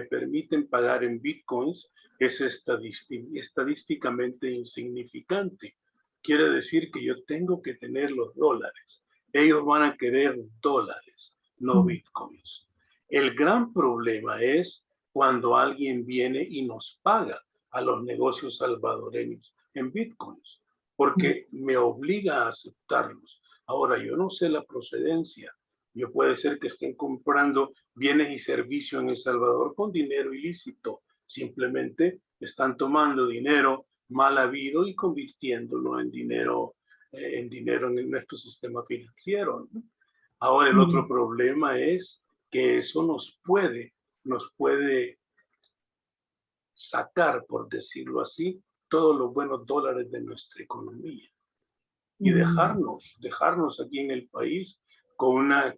permiten pagar en bitcoins es estadísticamente insignificante. Quiere decir que yo tengo que tener los dólares. Ellos van a querer dólares, no bitcoins. El gran problema es cuando alguien viene y nos paga a los negocios salvadoreños en bitcoins, porque me obliga a aceptarlos. Ahora, yo no sé la procedencia. Yo puede ser que estén comprando bienes y servicios en El Salvador con dinero ilícito. Simplemente están tomando dinero mal habido y convirtiéndolo en dinero en nuestro sistema financiero, ¿no? Ahora, el otro problema es que eso nos puede sacar, por decirlo así, todos los buenos dólares de nuestra economía y dejarnos aquí en el país con una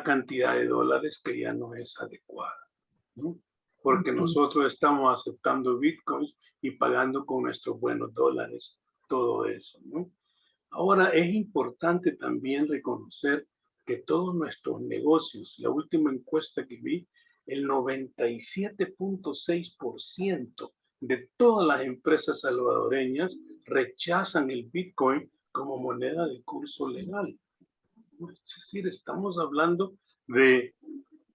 cantidad de dólares que ya no es adecuada, ¿no? Porque nosotros estamos aceptando bitcoins y pagando con nuestros buenos dólares todo eso, ¿no? Ahora, es importante también reconocer que todos nuestros negocios, la última encuesta que vi, el 97.6% de todas las empresas salvadoreñas rechazan el Bitcoin como moneda de curso legal. Es decir, estamos hablando de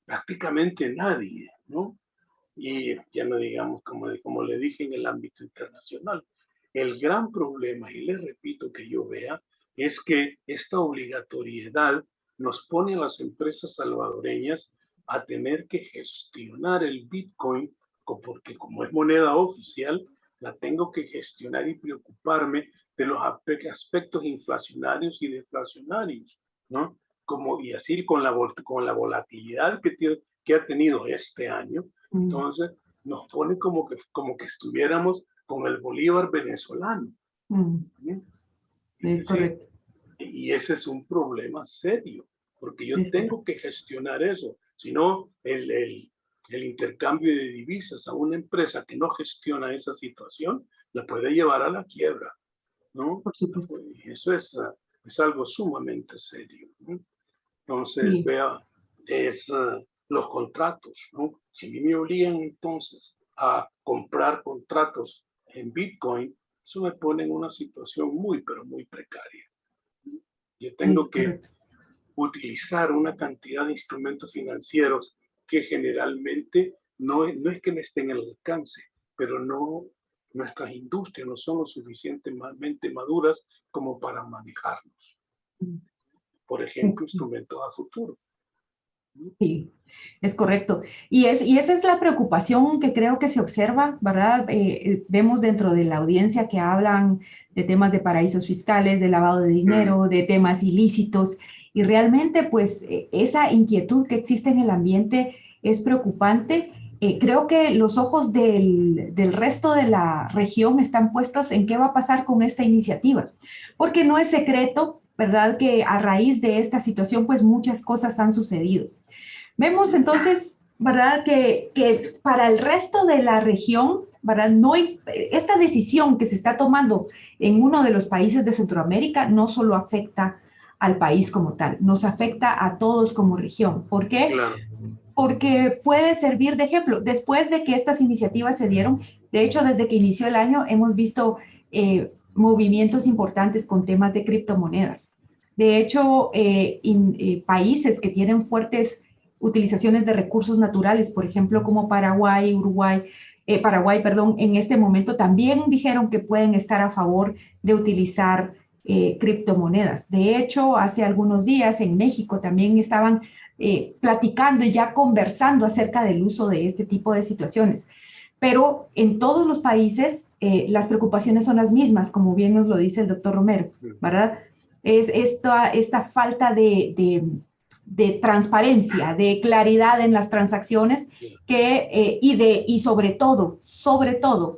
prácticamente nadie, ¿no? Y ya no digamos, como le dije, en el ámbito internacional. El gran problema, y le repito que yo vea, es que esta obligatoriedad nos pone a las empresas salvadoreñas a tener que gestionar el Bitcoin, porque como es moneda oficial, la tengo que gestionar y preocuparme de los aspectos inflacionarios y deflacionarios, ¿no? Y así con la volatilidad que ha tenido este año, entonces nos pone como que estuviéramos con el bolívar venezolano. ¿Sí? Es correcto. Y ese es un problema serio, porque yo tengo que gestionar eso. Si no, el intercambio de divisas a una empresa que no gestiona esa situación, la puede llevar a la quiebra, ¿no? Por supuesto. Y eso es algo sumamente serio, ¿no? Entonces, vea, los contratos, ¿no? Si me obligan entonces a comprar contratos en Bitcoin, eso me pone en una situación muy, pero muy precaria. Yo tengo que utilizar una cantidad de instrumentos financieros que generalmente no es que no estén al alcance, pero nuestras industrias no son lo suficientemente maduras como para manejarlos. Por ejemplo, instrumentos a futuro. Sí, es correcto. Y esa es la preocupación que creo que se observa, ¿verdad? Vemos dentro de la audiencia que hablan de temas de paraísos fiscales, de lavado de dinero, de temas ilícitos, y realmente pues esa inquietud que existe en el ambiente es preocupante. Creo que los ojos del resto de la región están puestos en qué va a pasar con esta iniciativa, porque no es secreto, ¿verdad? Que a raíz de esta situación pues muchas cosas han sucedido. Vemos entonces, ¿verdad? Que para el resto de la región, ¿verdad? No hay, esta decisión que se está tomando en uno de los países de Centroamérica no solo afecta al país como tal, nos afecta a todos como región. ¿Por qué? Claro. Porque puede servir de ejemplo. Después de que estas iniciativas se dieron, de hecho, desde que inició el año, hemos visto movimientos importantes con temas de criptomonedas. De hecho, países que tienen fuertes utilizaciones de recursos naturales, por ejemplo, como Paraguay, perdón, en este momento también dijeron que pueden estar a favor de utilizar criptomonedas. De hecho, hace algunos días en México también estaban platicando y ya conversando acerca del uso de este tipo de situaciones. Pero en todos los países las preocupaciones son las mismas, como bien nos lo dice el doctor Romero, ¿verdad? Es esta falta de transparencia, de claridad en las transacciones y sobre todo,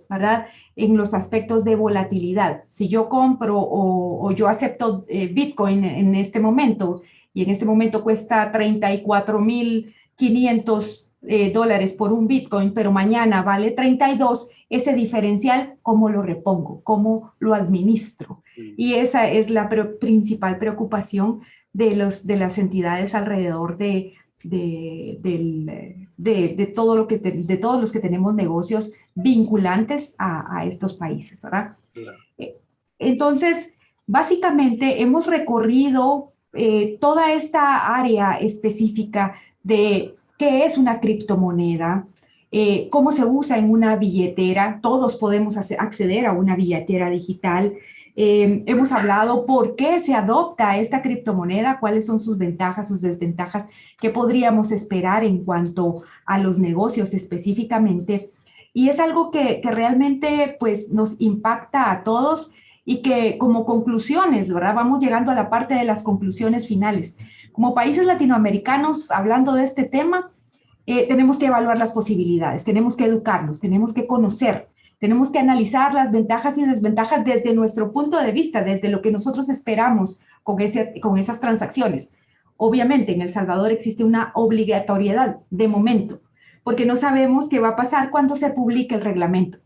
¿verdad? En los aspectos de volatilidad. Si yo compro o yo acepto Bitcoin en este momento y en este momento cuesta 34,500 dólares por un Bitcoin, pero mañana vale 32, ese diferencial, ¿cómo lo repongo? ¿Cómo lo administro? Y esa es la principal preocupación de las entidades alrededor de todo lo que, de todos los que tenemos negocios vinculantes a estos países, ¿verdad? Claro. Entonces, básicamente hemos recorrido toda esta área específica de qué es una criptomoneda, cómo se usa en una billetera. Todos podemos acceder a una billetera digital. Hemos hablado por qué se adopta esta criptomoneda, cuáles son sus ventajas, sus desventajas, qué podríamos esperar en cuanto a los negocios específicamente. Y es algo que realmente pues, nos impacta a todos y que como conclusiones, ¿verdad? Vamos llegando a la parte de las conclusiones finales. Como países latinoamericanos, hablando de este tema, tenemos que evaluar las posibilidades, tenemos que educarnos, tenemos que conocer, tenemos que analizar las ventajas y desventajas desde nuestro punto de vista, desde lo que nosotros esperamos con esas transacciones. Obviamente, en El Salvador existe una obligatoriedad de momento, porque no sabemos qué va a pasar cuando se publique el reglamento.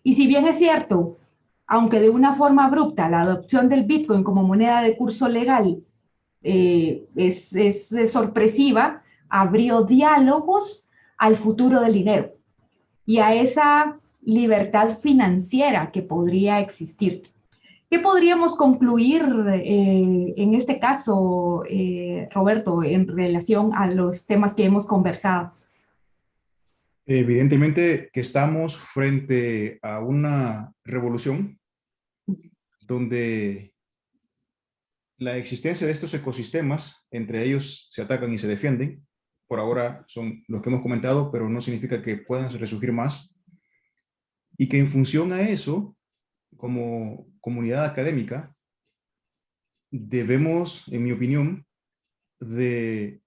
Y si bien es cierto, aunque de una forma abrupta, la adopción del Bitcoin como moneda de curso legal es sorpresiva, abrió diálogos al futuro del dinero y a esa libertad financiera que podría existir. ¿Qué podríamos concluir en este caso, Roberto, en relación a los temas que hemos conversado? Evidentemente que estamos frente a una revolución donde la existencia de estos ecosistemas, entre ellos se atacan y se defienden. Por ahora son los que hemos comentado, pero no significa que puedan resurgir más. Y que en función a eso, como comunidad académica, debemos, en mi opinión, de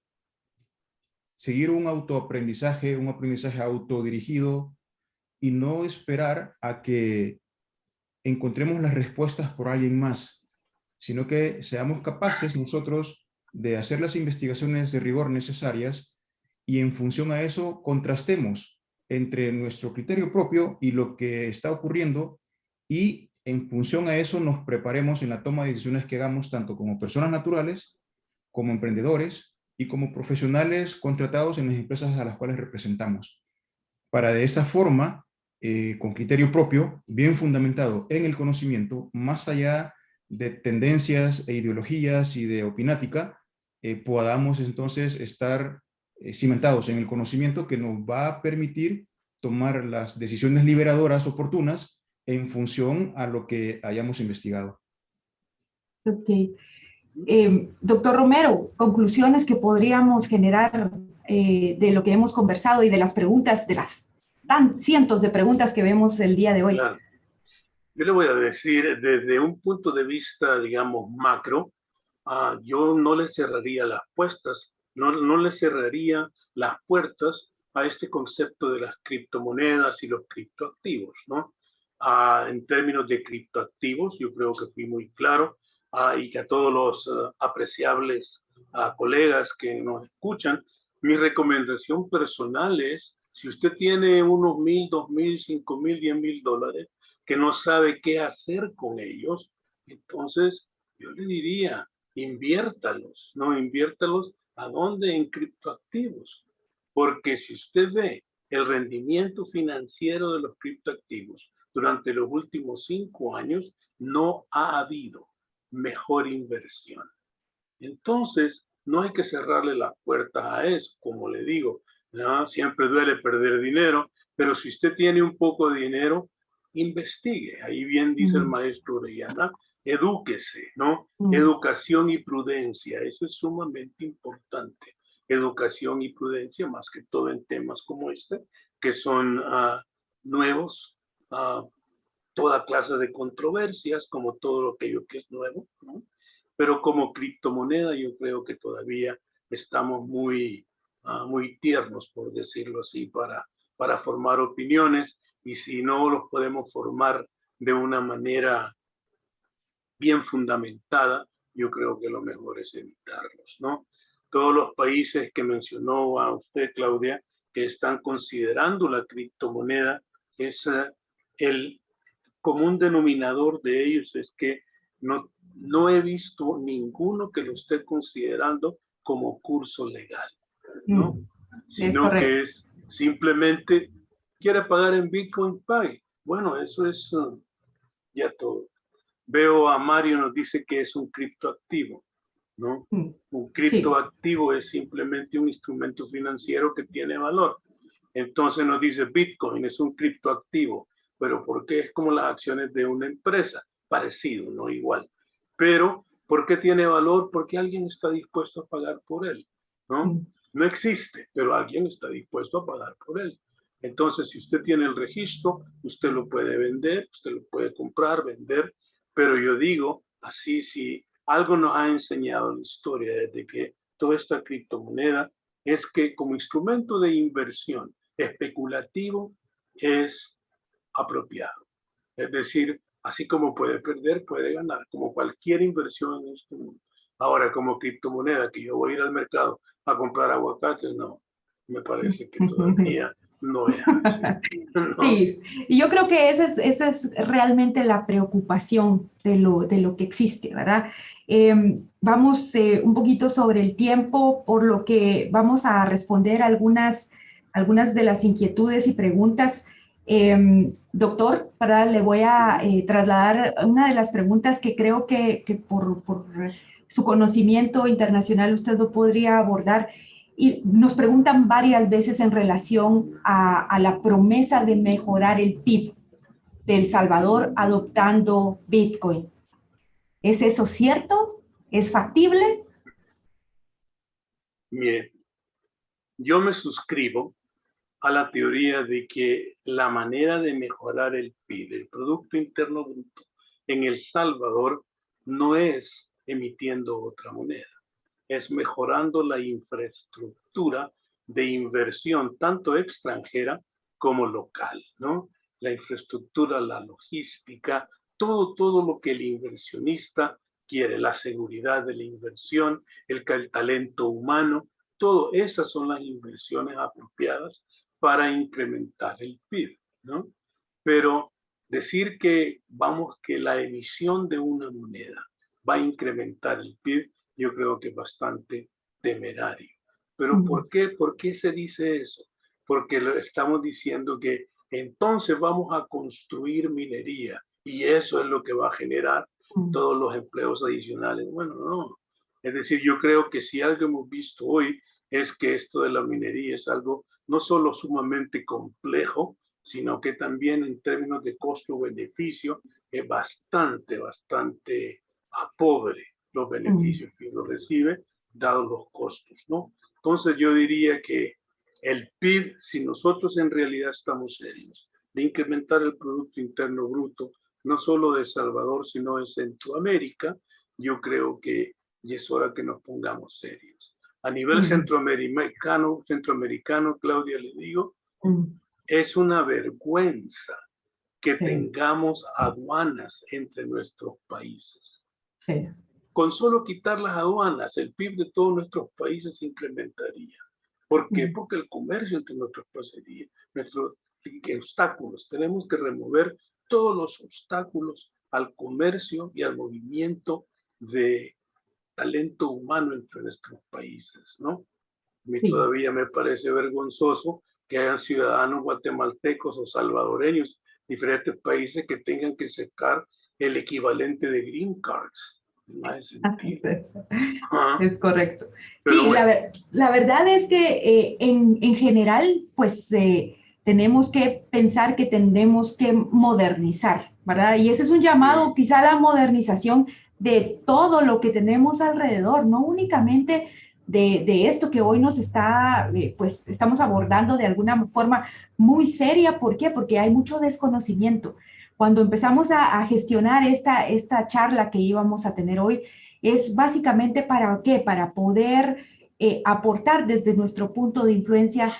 seguir un autoaprendizaje, un aprendizaje autodirigido y no esperar a que encontremos las respuestas por alguien más, sino que seamos capaces nosotros de hacer las investigaciones de rigor necesarias y en función a eso contrastemos entre nuestro criterio propio y lo que está ocurriendo y en función a eso nos preparemos en la toma de decisiones que hagamos tanto como personas naturales, como emprendedores y como profesionales contratados en las empresas a las cuales representamos. Para de esa forma, con criterio propio, bien fundamentado en el conocimiento, más allá de tendencias e ideologías y de opinática, podamos entonces estar cimentados en el conocimiento que nos va a permitir tomar las decisiones liberadoras oportunas en función a lo que hayamos investigado. Ok. Doctor Romero, conclusiones que podríamos generar de lo que hemos conversado y de las preguntas, de las cientos de preguntas que vemos el día de hoy. Claro. Yo le voy a decir, desde un punto de vista, digamos, macro, yo no le cerraría las puertas, no le cerraría las puertas a este concepto de las criptomonedas y los criptoactivos, ¿no? En términos de criptoactivos, yo creo que fui muy claro, y que a todos los apreciables colegas que nos escuchan, mi recomendación personal es, si usted tiene unos 1,000, 2,000, 5,000, 10,000 dólares, que no sabe qué hacer con ellos, entonces yo le diría, inviértalos, ¿no? Inviértalos ¿a dónde? En criptoactivos. Porque si usted ve el rendimiento financiero de los criptoactivos durante los últimos 5 años, no ha habido mejor inversión. Entonces, no hay que cerrarle las puertas a eso, como le digo, ¿no? Siempre duele perder dinero, pero si usted tiene un poco de dinero, investigue. Ahí bien dice el maestro Orellana, edúquese, ¿no? Educación y prudencia, eso es sumamente importante. Educación y prudencia, más que todo en temas como este, que son nuevos, toda clase de controversias, como todo aquello que es nuevo, ¿no? Pero como criptomoneda yo creo que todavía estamos muy tiernos, por decirlo así, para formar opiniones, y si no los podemos formar de una manera bien fundamentada, yo creo que lo mejor es evitarlos, ¿no? Todos los países que mencionó a usted, Claudia, que están considerando la criptomoneda, es el común denominador de ellos es que no he visto ninguno que lo esté considerando como curso legal, ¿no? Sino que es simplemente, quiere pagar en Bitcoin, pague. Bueno, eso es ya todo. Veo a Mario, nos dice que es un criptoactivo, ¿no? Un criptoactivo es simplemente un instrumento financiero que tiene valor. Entonces nos dice Bitcoin es un criptoactivo, pero ¿por qué? Es como las acciones de una empresa, parecido, no igual. Pero ¿por qué tiene valor? Porque alguien está dispuesto a pagar por él, ¿no? No existe, pero alguien está dispuesto a pagar por él. Entonces, si usted tiene el registro, usted lo puede vender, usted lo puede comprar, vender, pero yo digo, así si algo nos ha enseñado la historia desde que toda esta criptomoneda es que como instrumento de inversión especulativo es apropiado. Es decir, así como puede perder, puede ganar, como cualquier inversión en este mundo. Ahora, como criptomoneda, que yo voy a ir al mercado a comprar aguacates, no, me parece que todavía no es así. ¿No? Sí, y yo creo que esa es realmente la preocupación de lo que existe, ¿verdad? Vamos un poquito sobre el tiempo, por lo que vamos a responder algunas de las inquietudes y preguntas. Doctor, le voy a trasladar una de las preguntas que creo que por su conocimiento internacional usted lo podría abordar. Y nos preguntan varias veces en relación a la promesa de mejorar el PIB de El Salvador adoptando Bitcoin. ¿Es eso cierto? ¿Es factible? Bien, yo me suscribo a la teoría de que la manera de mejorar el PIB, el Producto Interno Bruto, en El Salvador no es emitiendo otra moneda, es mejorando la infraestructura de inversión, tanto extranjera como local, ¿no? La infraestructura, la logística, todo lo que el inversionista quiere, la seguridad de la inversión, el talento humano, todo esas son las inversiones apropiadas para incrementar el PIB, ¿no? Pero decir que la emisión de una moneda va a incrementar el PIB, yo creo que es bastante temerario. ¿Pero por qué? ¿Por qué se dice eso? Porque estamos diciendo que entonces vamos a construir minería y eso es lo que va a generar todos los empleos adicionales. Bueno, no. Es decir, yo creo que si algo hemos visto hoy es que esto de la minería es algo no solo sumamente complejo, sino que también en términos de costo-beneficio es bastante pobre, los beneficios que uno recibe, dados los costos, ¿no? Entonces yo diría que el PIB, si nosotros en realidad estamos serios de incrementar el Producto Interno Bruto, no solo de El Salvador, sino en Centroamérica, yo creo que ya es hora que nos pongamos serios. A nivel centroamericano, Claudia, le digo, es una vergüenza que tengamos aduanas entre nuestros países. Sí. Con solo quitar las aduanas, el PIB de todos nuestros países se incrementaría. ¿Por qué? Porque el comercio entre nuestros países, nuestros obstáculos, tenemos que remover todos los obstáculos al comercio y al movimiento de talento humano entre nuestros países, ¿no? A mí todavía me parece vergonzoso que hayan ciudadanos guatemaltecos o salvadoreños, diferentes países, que tengan que sacar el equivalente de green cards. No hay sentido. Es correcto. Pero sí, bueno. la verdad es que en general, pues tenemos que pensar que tenemos que modernizar, ¿verdad? Y ese es un llamado quizá a la modernización de todo lo que tenemos alrededor, no únicamente de esto que hoy nos está, pues estamos abordando de alguna forma muy seria. ¿Por qué? Porque hay mucho desconocimiento. Cuando empezamos a gestionar esta charla que íbamos a tener hoy, es básicamente ¿para qué? Para poder aportar desde nuestro punto de influencia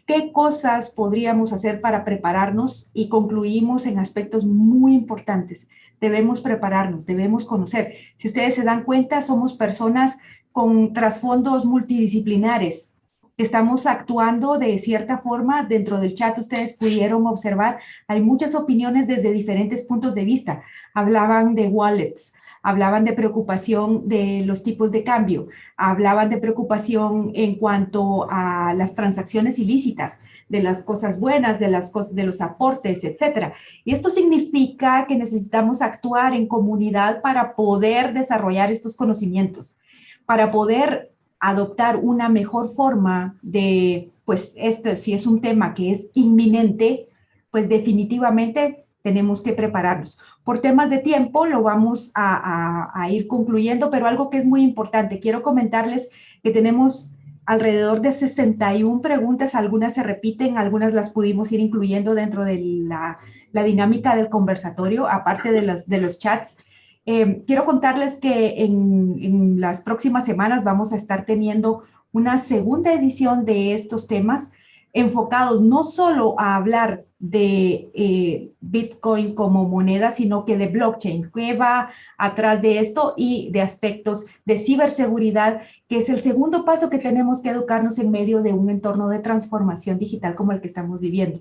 qué cosas podríamos hacer para prepararnos, y concluimos en aspectos muy importantes. Debemos prepararnos, debemos conocer. Si ustedes se dan cuenta, somos personas con trasfondos multidisciplinares. Estamos actuando de cierta forma. Dentro del chat ustedes pudieron observar, hay muchas opiniones desde diferentes puntos de vista. Hablaban de wallets, hablaban de preocupación de los tipos de cambio, hablaban de preocupación en cuanto a las transacciones ilícitas, de las cosas buenas, de los aportes, etcétera. Y esto significa que necesitamos actuar en comunidad para poder desarrollar estos conocimientos, para poder adoptar una mejor forma de, pues, si es un tema que es inminente, pues definitivamente tenemos que prepararnos. Por temas de tiempo lo vamos a ir concluyendo, pero algo que es muy importante, quiero comentarles que tenemos alrededor de 61 preguntas, algunas se repiten, algunas las pudimos ir incluyendo dentro de la dinámica del conversatorio, aparte de los chats. Quiero contarles que en las próximas semanas vamos a estar teniendo una segunda edición de estos temas, enfocados no solo a hablar de Bitcoin como moneda, sino que de blockchain, qué va atrás de esto, y de aspectos de ciberseguridad, que es el segundo paso que tenemos que educarnos en medio de un entorno de transformación digital como el que estamos viviendo.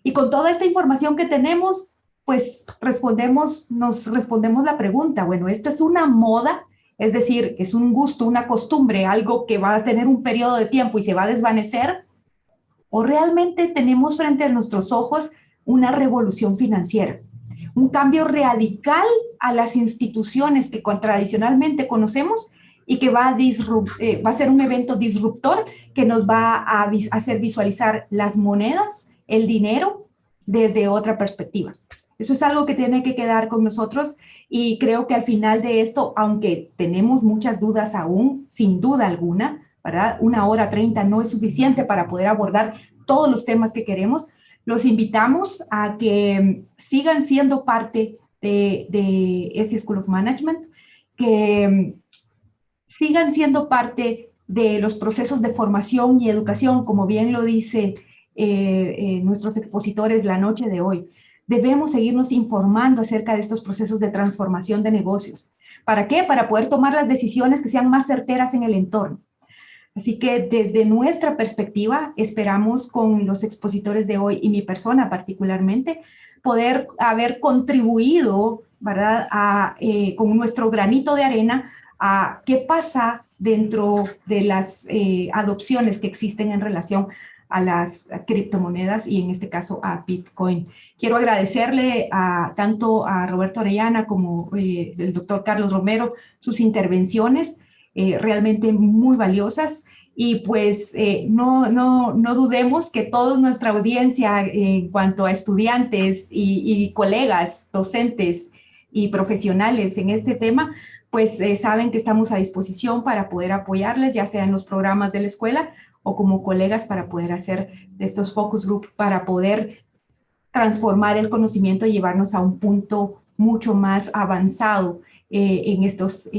Y con toda esta información que tenemos, pues nos respondemos la pregunta, bueno, ¿esto es una moda? Es decir, ¿es un gusto, una costumbre, algo que va a tener un periodo de tiempo y se va a desvanecer? ¿O realmente tenemos frente a nuestros ojos una revolución financiera? Un cambio radical a las instituciones que tradicionalmente conocemos, y que va a ser un evento disruptor que nos va a hacer visualizar las monedas, el dinero, desde otra perspectiva. Eso es algo que tiene que quedar con nosotros, y creo que al final de esto, aunque tenemos muchas dudas aún, sin duda alguna, ¿verdad? 1h30 no es suficiente para poder abordar todos los temas que queremos. Los invitamos a que sigan siendo parte de SC School of Management, que sigan siendo parte de los procesos de formación y educación, como bien lo dice nuestros expositores la noche de hoy. Debemos seguirnos informando acerca de estos procesos de transformación de negocios. ¿Para qué? Para poder tomar las decisiones que sean más certeras en el entorno. Así que desde nuestra perspectiva, esperamos con los expositores de hoy y mi persona particularmente, poder haber contribuido, ¿verdad?, con nuestro granito de arena a qué pasa dentro de las adopciones que existen en relación a las criptomonedas, y en este caso a Bitcoin. Quiero agradecerle tanto a Roberto Orellana como el doctor Carlos Romero sus intervenciones, realmente muy valiosas, y pues no dudemos que toda nuestra audiencia en cuanto a estudiantes y colegas, docentes y profesionales en este tema, pues saben que estamos a disposición para poder apoyarles, ya sea en los programas de la escuela o como colegas para poder hacer de estos focus group, para poder transformar el conocimiento y llevarnos a un punto mucho más avanzado en estos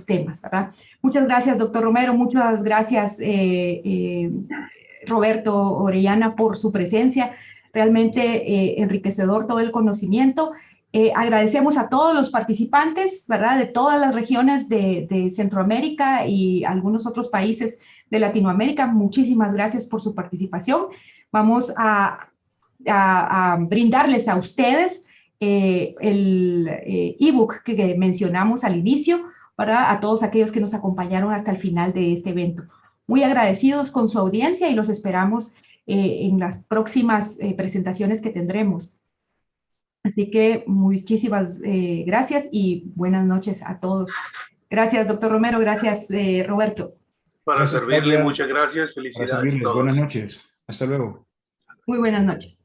temas, ¿verdad? Muchas gracias, doctor Romero, muchas gracias, Roberto Orellana, por su presencia. Realmente enriquecedor todo el conocimiento. Agradecemos a todos los participantes, ¿verdad?, de todas las regiones de Centroamérica y algunos otros países de Latinoamérica. Muchísimas gracias por su participación. Vamos a brindarles a ustedes el ebook que mencionamos al inicio, ¿verdad?, a todos aquellos que nos acompañaron hasta el final de este evento. Muy agradecidos con su audiencia y los esperamos en las próximas presentaciones que tendremos. Así que muchísimas gracias y buenas noches a todos. Gracias, doctor Romero. Gracias, Roberto. Para Gracias, servirle, Claudia. muchas gracias. Para Felicidades a servirles. todos. Buenas noches. Hasta luego. Muy buenas noches.